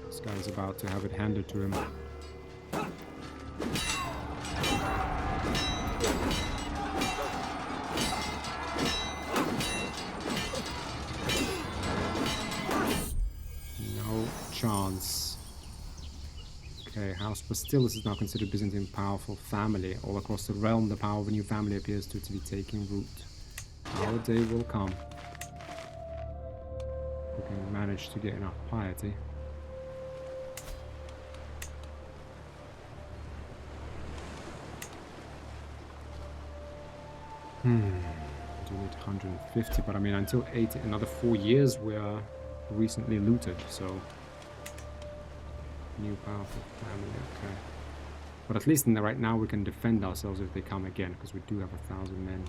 This guy's about to have it handed to him. No chance. Okay, House Basilius is now considered Byzantine powerful family. All across the realm, the power of a new family appears to be taking root. Our day will come. We can manage to get enough piety. I do need 150, but I mean, until another 4 years, we are recently looted, so... New powerful family, okay. But at least right now we can defend ourselves if they come again, because we do have 1,000 men.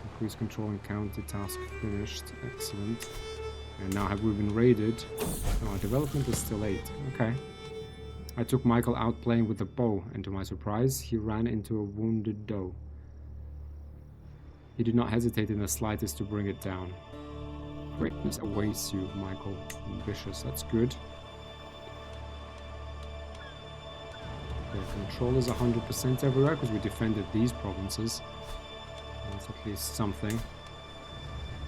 Increase control and county task finished. Excellent. And now have we been raided? Oh, our development is still 8. Okay. I took Michael out playing with the bow, and to my surprise, he ran into a wounded doe. He did not hesitate in the slightest to bring it down. Greatness awaits you, Michael. Ambitious, that's good. Okay, control is 100% everywhere because we defended these provinces. That's at least something.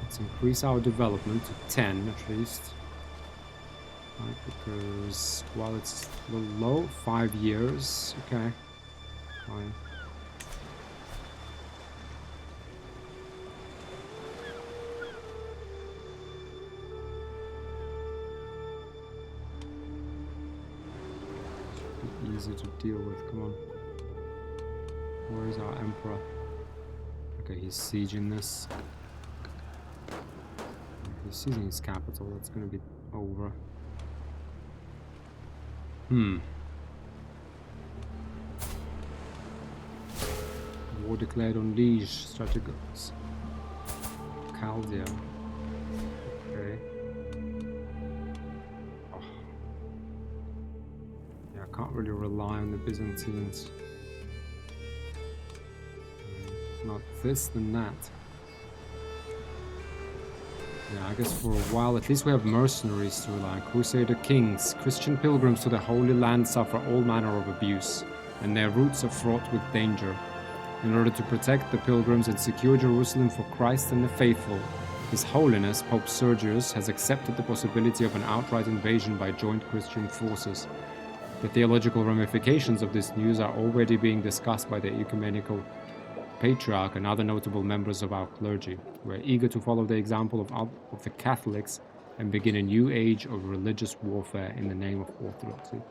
Let's increase our development to 10 at least. Right, because while it's a little low, 5 years. Okay, fine. Easy to deal with, come on. Where is our emperor? Okay, he's sieging this. He's sieging his capital, that's gonna be over. War declared on Liege, Strategos. Chaldea. Okay. Can't really rely on the Byzantines. Not this, then that. Yeah, I guess for a while, at least we have mercenaries to rely on. Crusader kings, Christian pilgrims to the Holy Land suffer all manner of abuse, and their routes are fraught with danger. In order to protect the pilgrims and secure Jerusalem for Christ and the faithful, His Holiness Pope Sergius has accepted the possibility of an outright invasion by joint Christian forces. The theological ramifications of this news are already being discussed by the Ecumenical Patriarch and other notable members of our clergy. We are eager to follow the example of the Catholics and begin a new age of religious warfare in the name of orthodoxy.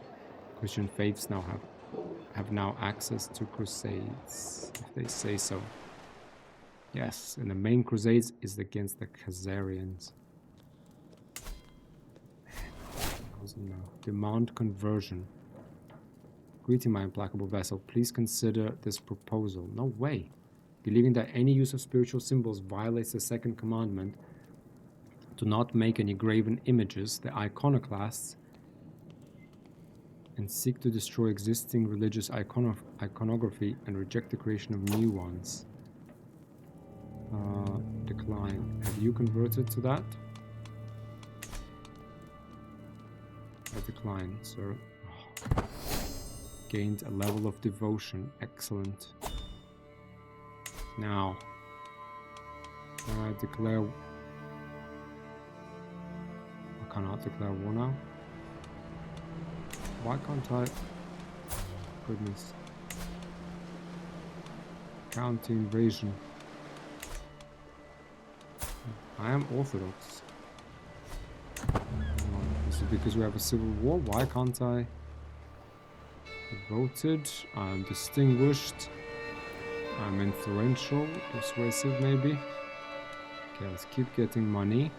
Christian faiths now have now access to crusades, if they say so. Yes, and the main crusades is against the Khazarians. Demand conversion. Greeting, my implacable vessel. Please consider this proposal. No way. Believing that any use of spiritual symbols violates the second commandment, do not make any graven images, the iconoclasts, and seek to destroy existing religious iconography and reject the creation of new ones. Decline. Have you converted to that? I decline, sir. Oh. Gained a level of devotion. Excellent. Now, I declare... I cannot declare war now. Why can't I? Goodness. Counter invasion. I am Orthodox. Is it because we have a civil war? Why can't I? Voted. I'm distinguished. I'm influential. Persuasive, maybe. Okay, let's keep getting money.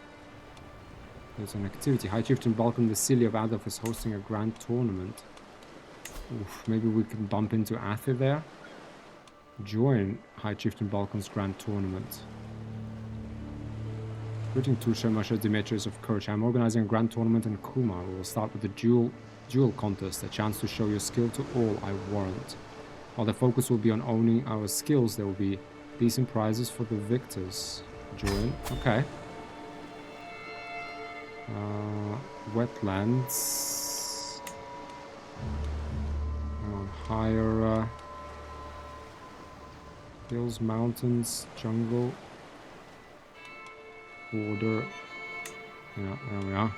There's an activity. High Chieftain Balkan, the City of Adolf, is hosting a grand tournament. Oof, maybe we can bump into Athe there. Join High Chieftain Balkan's grand tournament. Greeting to Shemasha Demetrius of Kirch. I'm organizing a grand tournament in Kumar. We will start with the duel contest, a chance to show your skill to all, I warrant. While the focus will be on owning our skills, there will be decent prizes for the victors. Join. Okay. Wetlands. Higher hills, mountains, jungle. Border. Yeah, there we are.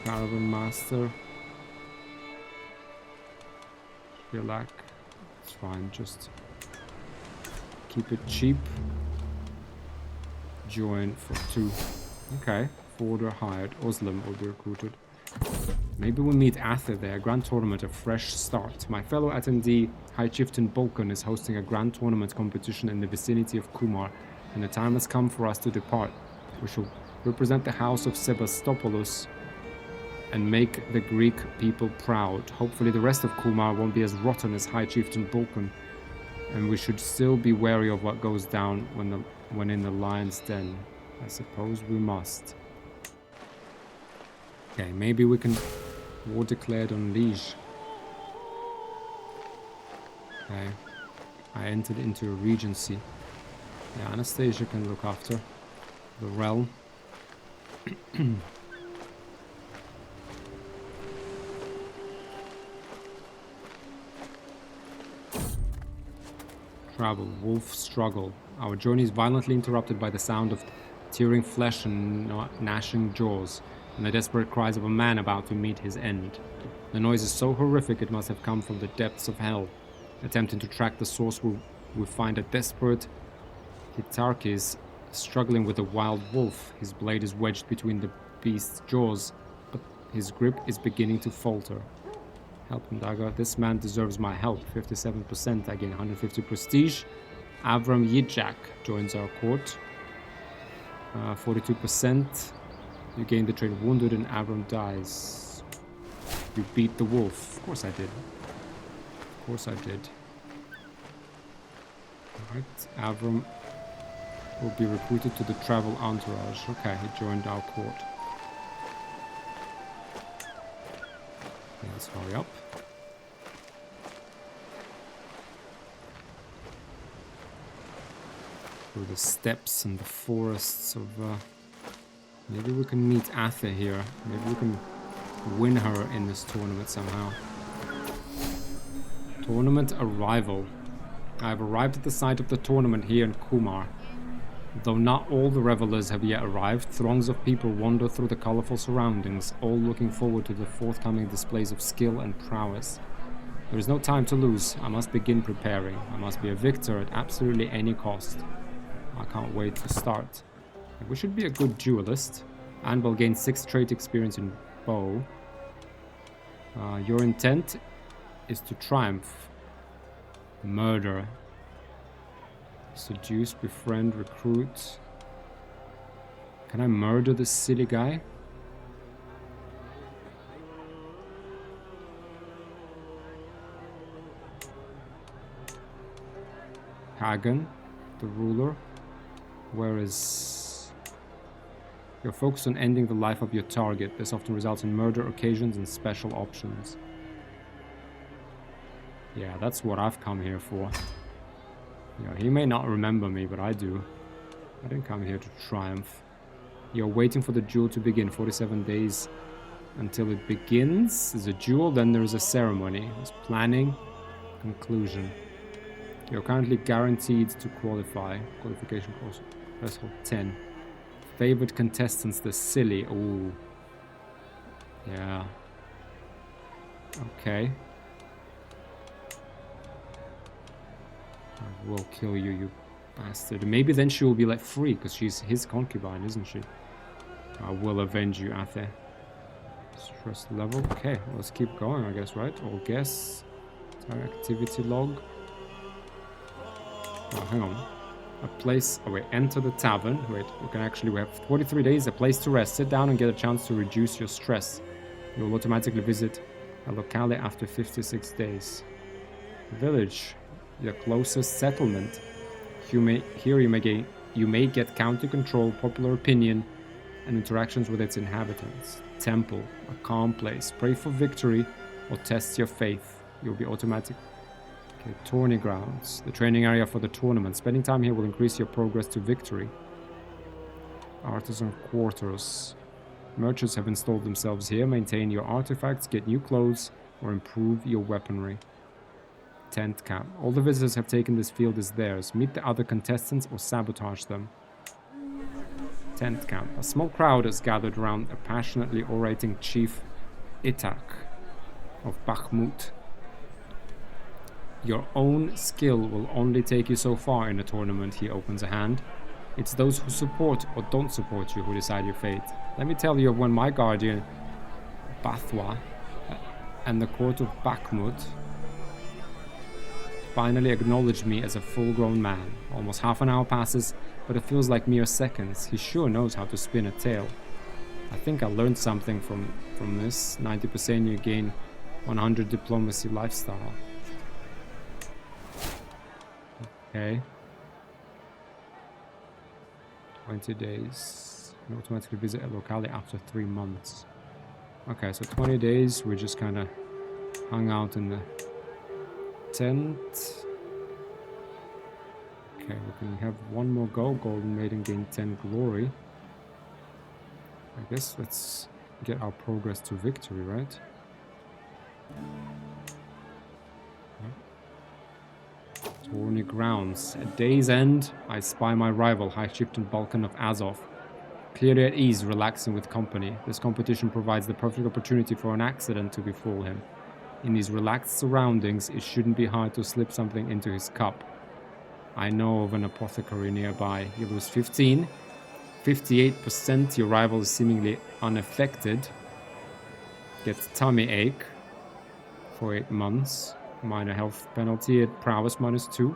Caravan Master. Shilak. It's fine, just keep it cheap. Join for 2. Okay. Border hired. Oslam will be recruited. Maybe we meet Athe there. Grand tournament, a fresh start. My fellow attendee, High Chieftain Balkan, is hosting a grand tournament competition in the vicinity of Kumar, and the time has come for us to depart. We shall represent the house of Sebastopoulos and make the Greek people proud. Hopefully the rest of Kumar won't be as rotten as High Chieftain Balkan, and we should still be wary of what goes down when in the lion's den. I suppose we must. Okay, maybe we can... War declared on Liege. Okay. I entered into a regency. Yeah, Anastasia can look after the realm. Travel. Wolf struggle. Our journey is violently interrupted by the sound of tearing flesh and gnashing jaws, and the desperate cries of a man about to meet his end. The noise is so horrific it must have come from the depths of hell. Attempting to track the source, we find a desperate Hitarchis struggling with a wild wolf. His blade is wedged between the beast's jaws, but his grip is beginning to falter. Help him, Daga. This man deserves my help. 57%. I gain 150 prestige. Avram Yijak joins our court. 42%. You gain the trait wounded and Avram dies. You beat the wolf. Of course I did. Of course I did. Alright, Avram will be recruited to the travel entourage. Okay, he joined our court. Okay, let's hurry up. Through the steppes and the forests of... maybe we can meet Athe here. Maybe we can win her in this tournament somehow. Tournament arrival. I have arrived at the site of the tournament here in Kumar. Though not all the revelers have yet arrived, throngs of people wander through the colorful surroundings, all looking forward to the forthcoming displays of skill and prowess. There is no time to lose. I must begin preparing. I must be a victor at absolutely any cost. I can't wait to start. We should be a good duelist, and we'll gain 6 trait experience in bow. Your intent is to triumph. Murder. Seduce, befriend, recruit. Can I murder this silly guy? Hagen, the ruler. Where is... You're focused on ending the life of your target. This often results in murder occasions and special options. Yeah, that's what I've come here for. Yeah, he may not remember me, but I do. I didn't come here to triumph. You're waiting for the duel to begin. 47 days until it begins. There's a duel, then there's a ceremony. There's planning, conclusion. You're currently guaranteed to qualify. Qualification course. Threshold 10. Favored contestants, the silly. Ooh. Yeah. Okay. I will kill you, you bastard. Maybe then she will be like free, because she's his concubine, isn't she? I will avenge you, Athe. Stress level. Okay, let's keep going, I guess, right? All guess. Activity log. Oh, hang on. a place... Oh wait, enter the tavern. Wait, we have 43 days, a place to rest. Sit down and get a chance to reduce your stress. You will automatically visit a locale after 56 days. Village, your closest settlement. You may get county control, popular opinion, and interactions with its inhabitants. Temple, a calm place. Pray for victory or test your faith. You'll be automatic. Okay, tourney grounds, the training area for the tournament. Spending time here will increase your progress to victory. Artisan quarters. Merchants have installed themselves here. Maintain your artifacts, get new clothes, or improve your weaponry. Tent camp. All the visitors have taken this field as theirs. Meet the other contestants or sabotage them. Tent camp. A small crowd has gathered around a passionately orating chief Itak of Bakhmut. Your own skill will only take you so far in a tournament. He opens a hand. It's those who support or don't support you who decide your fate. Let me tell you of when my guardian, Bathwa, and the court of Bakhmut finally acknowledged me as a full-grown man. Almost half an hour passes, but it feels like mere seconds. He sure knows how to spin a tale. I think I learned something from this. 90% you gain 100 diplomacy lifestyle. Okay. 20 days. You automatically visit a locale after 3 months. Okay, so 20 days we just kind of hung out in the tent. Okay, we can have one more go. Golden Maiden gain 10 glory. I guess let's get our progress to victory, right? Tourney grounds. At day's end, I spy my rival, High Chieftain Balkan of Azov. Clearly at ease, relaxing with company. This competition provides the perfect opportunity for an accident to befall him. In these relaxed surroundings, it shouldn't be hard to slip something into his cup. I know of an apothecary nearby. You lose 15. 58%, your rival is seemingly unaffected. Gets tummy ache for 8 months. Minor health penalty at prowess -2.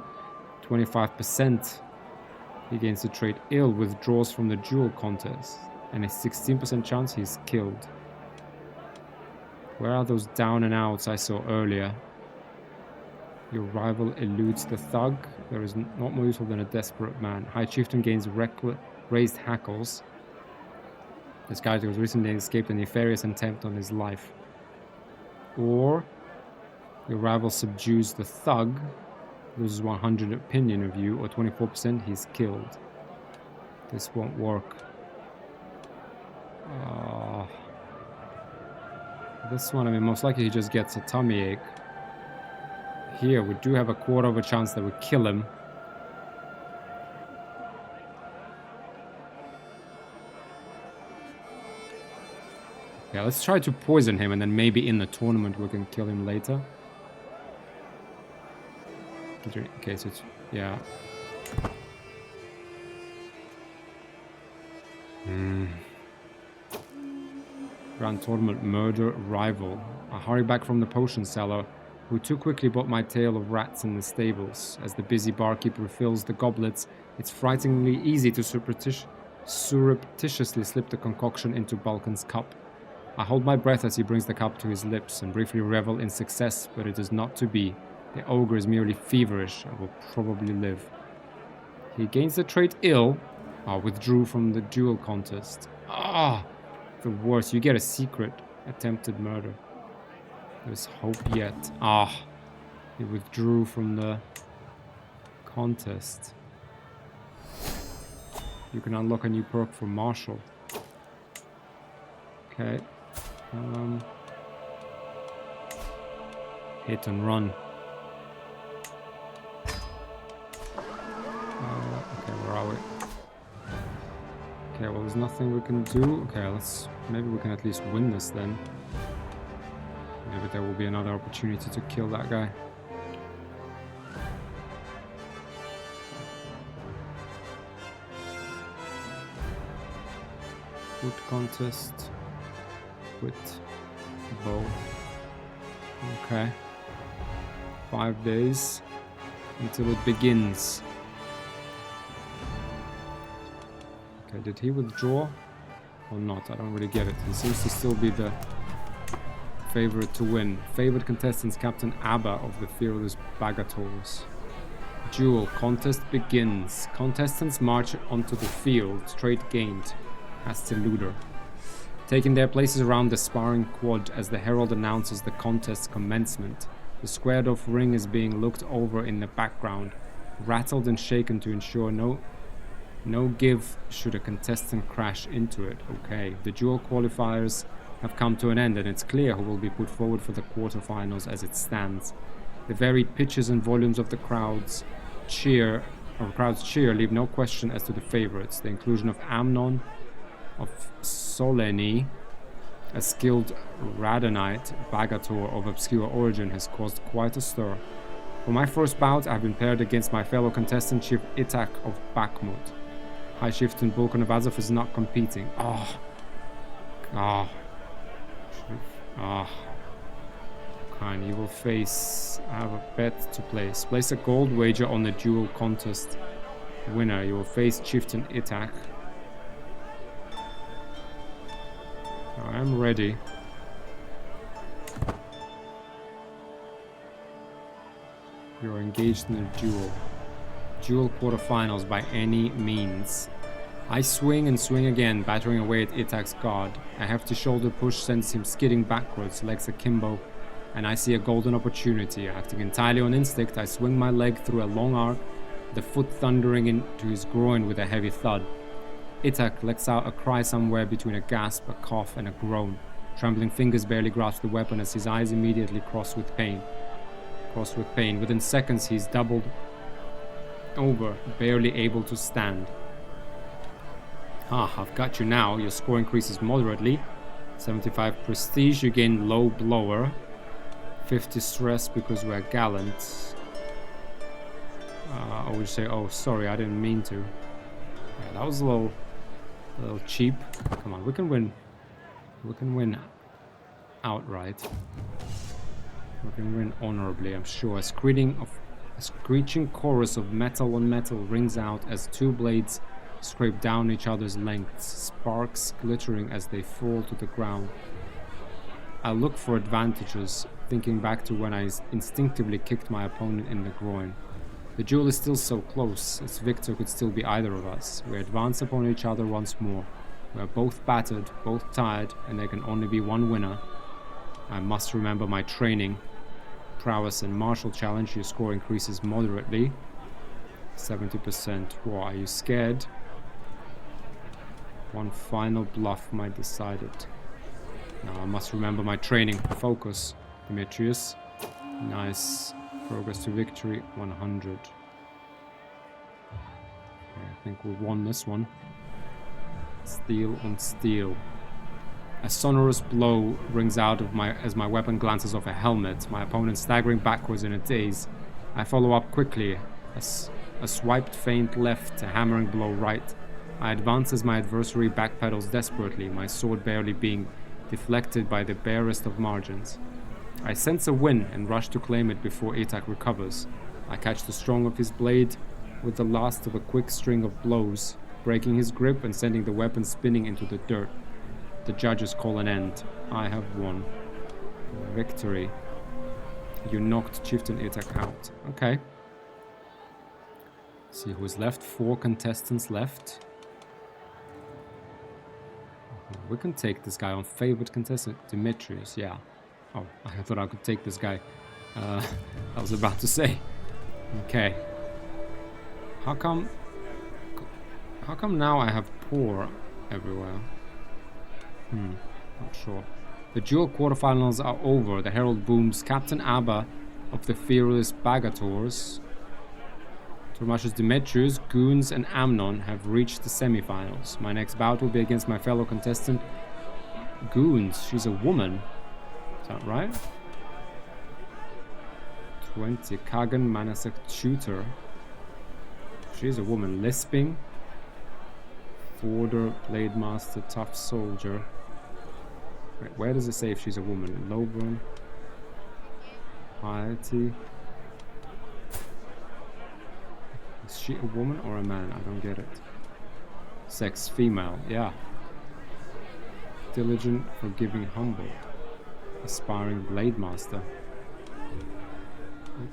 25%. He gains the trait ill, withdraws from the duel contest. And a 16% chance he's killed. Where are those down and outs I saw earlier? Your rival eludes the thug. There is not more useful than a desperate man. High Chieftain gains raised hackles. This guy was recently escaped a nefarious attempt on his life. Or your rival subdues the thug, loses 100 opinion of you, or 24% he's killed. This won't work. This one, I mean, most likely he just gets a tummy ache. Here, we do have a quarter of a chance that we kill him. Yeah, let's try to poison him, and then maybe in the tournament we can kill him later. Okay, so it's... yeah. Grand tournament, murder, rival. I hurry back from the potion seller, who too quickly bought my tale of rats in the stables. As the busy barkeep refills the goblets, it's frighteningly easy to surreptitiously slip the concoction into Balkan's cup. I hold my breath as he brings the cup to his lips and briefly revel in success, but it is not to be. The ogre is merely feverish and will probably live. He gains the trait ill. Withdrew from the duel contest. The worst. You get a secret. Attempted murder. There's hope yet. He withdrew from the contest. You can unlock a new perk for Marshal. Okay. Hit and run. Okay, where are we? Okay, well, there's nothing we can do. Okay, maybe we can at least win this then. Maybe there will be another opportunity to kill that guy. Foot contest. With bow. Okay. 5 days until it begins. Okay, did he withdraw or not? I don't really get it. He seems to still be the favorite to win. Favored contestants, Captain Abba of the Fearless Bagators. Duel. Contest begins. Contestants march onto the field. Straight gained. As to Luder. Taking their places around the sparring quad as the herald announces the contest's commencement. The squared off ring is being looked over in the background, rattled and shaken to ensure no give should a contestant crash into it. Okay, the duel qualifiers have come to an end and it's clear who will be put forward for the quarterfinals as it stands. The varied pitches and volumes of the crowd's cheer leave no question as to the favorites. The inclusion of Amnon of Soleni, a skilled Radonite Bagator of obscure origin, has caused quite a stir. For my first bout, I have been paired against my fellow contestant Chief Itak of Bakhmut. High Chieftain Vulcan of Azov is not competing. Kind, you will face. I have a bet to place. Place a gold wager on the duel contest winner. You will face Chieftain Itak. I am ready. You are engaged in a duel. Duel quarterfinals by any means. I swing and swing again, battering away at Itak's guard. A hefty shoulder push sends him skidding backwards, legs akimbo, and I see a golden opportunity. Acting entirely on instinct, I swing my leg through a long arc, the foot thundering into his groin with a heavy thud. Itak lets out a cry somewhere between a gasp, a cough, and a groan. Trembling fingers barely grasp the weapon as his eyes immediately cross with pain. Within seconds, he's doubled over, barely able to stand. I've got you now. Your score increases moderately. 75 prestige, you gain low blower. 50 stress because we're gallant. I would say, oh, sorry, I didn't mean to. Yeah, that was a little cheap. Come on, we can win. We can win outright. We can win honorably, I'm sure. A screeching chorus of metal on metal rings out as two blades scrape down each other's lengths, sparks glittering as they fall to the ground. I look for advantages, thinking back to when I instinctively kicked my opponent in the groin. The duel is still so close, its victor could still be either of us. We advance upon each other once more. We are both battered, both tired, and there can only be one winner. I must remember my training. Prowess and martial challenge, your score increases moderately. 70%. Whoa, are you scared? One final bluff might decide it. Now I must remember my training. Focus, Demetrius. Nice. Progress to victory, 100. Okay, I think we won this one. Steel on steel. A sonorous blow rings out of as my weapon glances off a helmet, my opponent staggering backwards in a daze. I follow up quickly. A swiped feint left, a hammering blow right. I advance as my adversary backpedals desperately, my sword barely being deflected by the barest of margins. I sense a win and rush to claim it before Itak recovers. I catch the strong of his blade with the last of a quick string of blows, breaking his grip and sending the weapon spinning into the dirt. The judges call an end. I have won. Victory. You knocked Chieftain Itak out. Okay. Let's see who's left. 4 contestants left. We can take this guy on. Favorite contestant, Demetrius, yeah. Oh, I thought I could take this guy. I was about to say. Okay. How come now I have poor everywhere? Not sure. The duel quarterfinals are over. The herald booms. Captain Abba of the Fearless Bagators, Tourmash's Demetrius, Goons, and Amnon have reached the semifinals. My next bout will be against my fellow contestant, Goons. She's a woman. Is that right? 20. Kagan Manasek Tutor. She's a woman. Lisping. Forder, Blade Master, Tough Soldier. Wait, where does it say if she's a woman? Lowburn. Piety. Is she a woman or a man? I don't get it. Sex female, yeah. Diligent, forgiving, humble. Aspiring blade master.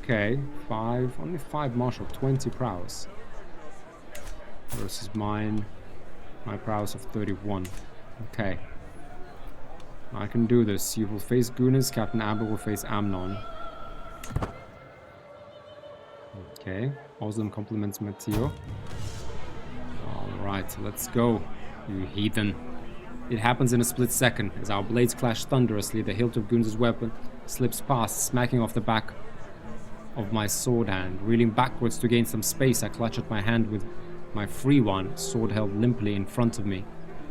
Okay, only 5 martial, 20 prowess. Versus my prowess of 31. Okay. I can do this. You will face Gunas, Captain Abba will face Amnon. Okay. Awesome compliments, Matteo. Alright, let's go, you heathen. It happens in a split second. As our blades clash thunderously, the hilt of Guns' weapon slips past, smacking off the back of my sword hand. Reeling backwards to gain some space, I clutch at my hand with my free one, sword held limply in front of me.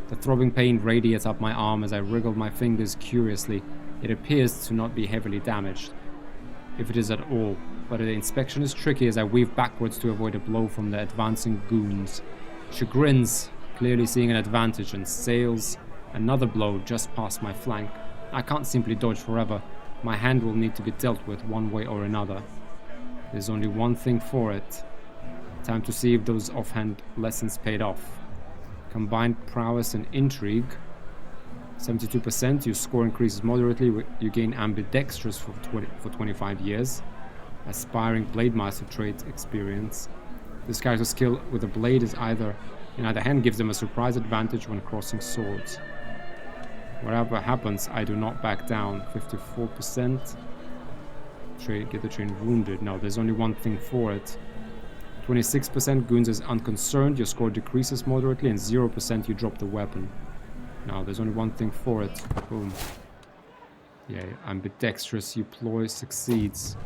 The throbbing pain radiates up my arm as I wriggle my fingers curiously. It appears to not be heavily damaged, if it is at all, but the inspection is tricky as I weave backwards to avoid a blow from the advancing goons. She grins, clearly seeing an advantage, and sails another blow just past my flank. I can't simply dodge forever. My hand will need to be dealt with one way or another. There's only one thing for it. Time to see if those offhand lessons paid off. Combined prowess and intrigue. 72%, your score increases moderately, you gain ambidextrous for 25 years. Aspiring blade master trait experience. This character's skill with a blade is in either hand gives them a surprise advantage when crossing swords. Whatever happens, I do not back down. 54%. Get the train wounded. No, there's only one thing for it. 26% Goons is unconcerned, your score decreases moderately, and 0% you drop the weapon. Now, there's only one thing for it. Boom. Yeah, ambidextrous, you ploy succeeds.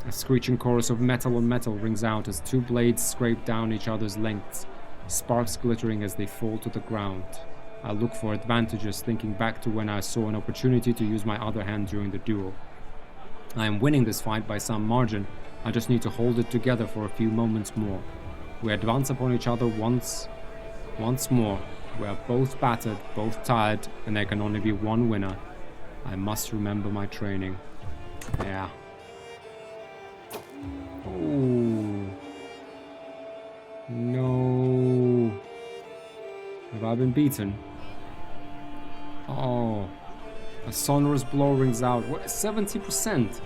A screeching chorus of metal on metal rings out as 2 blades scrape down each other's lengths, sparks glittering as they fall to the ground. I look for advantages, thinking back to when I saw an opportunity to use my other hand during the duel. I am winning this fight by some margin. I just need to hold it together for a few moments more. We advance upon each other once more. We are both battered, both tired, and there can only be one winner. I must remember my training. Yeah. Oh. No. Have I been beaten? Oh. A sonorous blow rings out. What? 70%?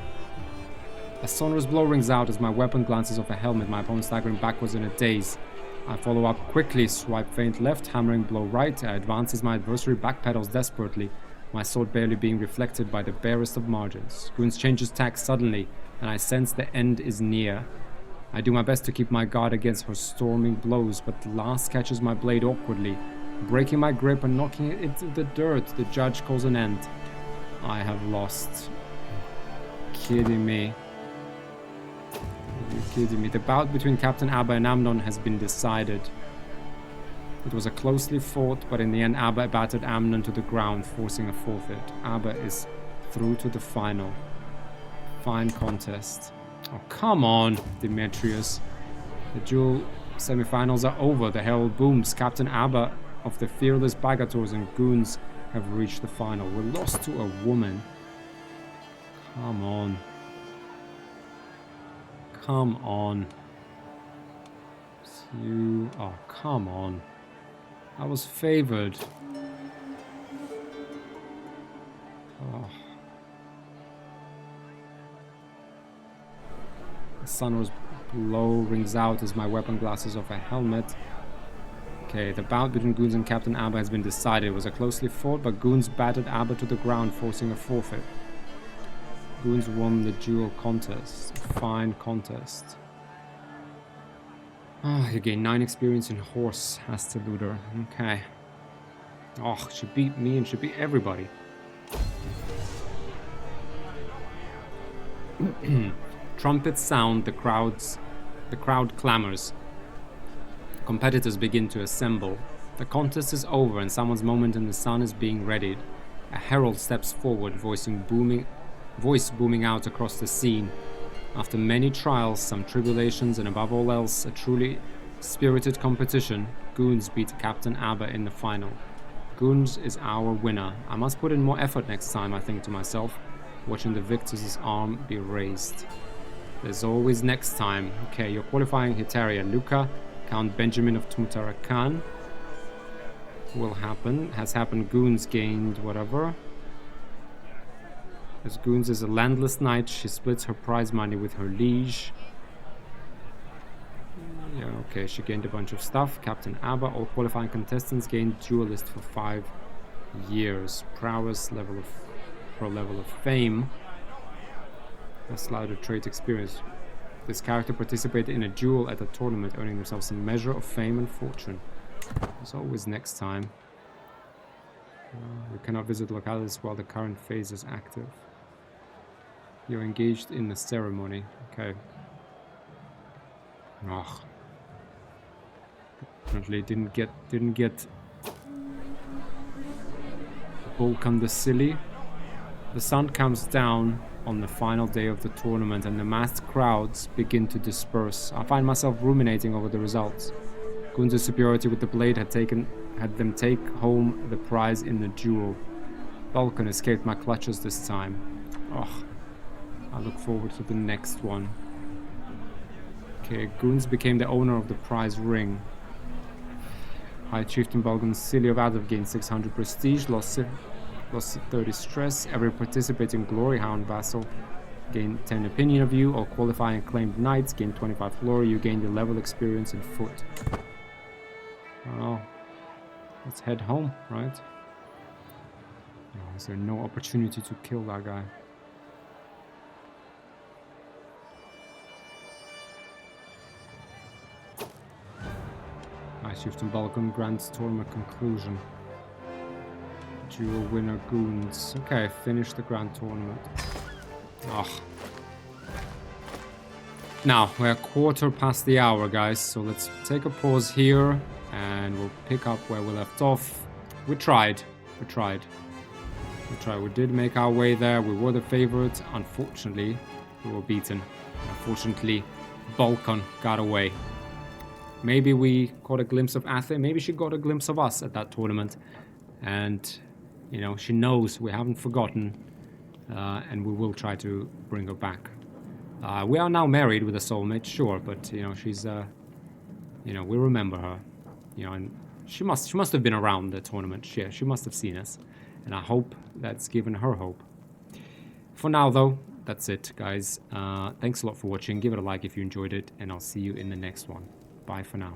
A sonorous blow rings out as my weapon glances off a helmet, my opponent staggering backwards in a daze. I follow up quickly, swipe feint left, hammering blow right. I advance as my adversary backpedals desperately, my sword barely being reflected by the barest of margins. Goons changes tack suddenly, and I sense the end is near. I do my best to keep my guard against her storming blows, but the last catches my blade awkwardly, breaking my grip and knocking it into the dirt. The judge calls an end. I have lost. Kidding me. Are you kidding me? The bout between Captain Abba and Amnon has been decided. It was a closely fought, but in the end Abba battered Amnon to the ground, forcing a forfeit. Abba is through to the final. Fine contest. Oh, come on, Demetrius. The duel semifinals are over. The herald booms. Captain Abba of the fearless Bagators and Goons have reached the final. We lost to a woman. Come on. Come on. You... Oh, come on. I was favored. Oh. The sonorous blow rings out as my weapon glasses off a helmet. Okay, the bout between Goons and Captain Abba has been decided. It was a closely fought, but Goons battered Abba to the ground, forcing a forfeit. Goons won the duel contest. Fine contest. Ah, you gain 9 experience in horse, Hasteluder. Okay. Oh, she beat me and she beat everybody. Trumpets sound, the crowd clamors. Competitors begin to assemble. The contest is over and someone's moment in the sun is being readied. A herald steps forward, voice booming out across the scene. After many trials, some tribulations, and above all else, a truly spirited competition, Goons beat Captain Abba in the final. Goons is our winner. I must put in more effort next time, I think to myself, watching the victor's arm be raised. There's always next time. Okay, you're qualifying Hetaria. Luca, Count Benjamin of Tumtarakan will happen. Has happened. Goons gained whatever. As Goons is a landless knight, she splits her prize money with her liege. Yeah, okay, she gained a bunch of stuff. Captain Abba, all qualifying contestants gained duelist for 5 years. Prowess level of pro level of fame. A slider trait experience. This character participated in a duel at a tournament, earning themselves a measure of fame and fortune. As always, next time. You cannot visit localities while the current phase is active. You're engaged in the ceremony. Okay. Ugh. Apparently didn't get Vulcan the silly. The sun comes down on the final day of the tournament and the massed crowds begin to disperse. I find myself ruminating over the results. Gun's superiority with the blade had them take home the prize in the duel. Vulcan escaped my clutches this time. Ugh. I look forward to the next one. Okay, Goons became the owner of the prize ring. High Chieftain Balgan Silly of Adov gained 600 prestige, lost 30 stress. Every participating Glory Hound vassal gained 10 opinion of you. All qualifying acclaimed knights gained 25 glory. You gained the level experience in foot. Well, let's head home, right? Oh, is there no opportunity to kill that guy? High Chieftain Balkan grants tournament conclusion. Dual winner Goons. Okay, finish the grand tournament. Ugh. Now, we're a quarter past the hour, guys, so let's take a pause here and we'll pick up where we left off. We tried. We did make our way there. We were the favorites. Unfortunately, we were beaten. Unfortunately, Balkan got away. Maybe we caught a glimpse of Athe. Maybe she got a glimpse of us at that tournament. And, you know, she knows we haven't forgotten. And we will try to bring her back. We are now married with a soulmate, sure. But, you know, she's, you know, we remember her. You know, and she must have been around the tournament. She must have seen us. And I hope that's given her hope. For now, though, that's it, guys. Thanks a lot for watching. Give it a like if you enjoyed it. And I'll see you in the next one. Bye for now.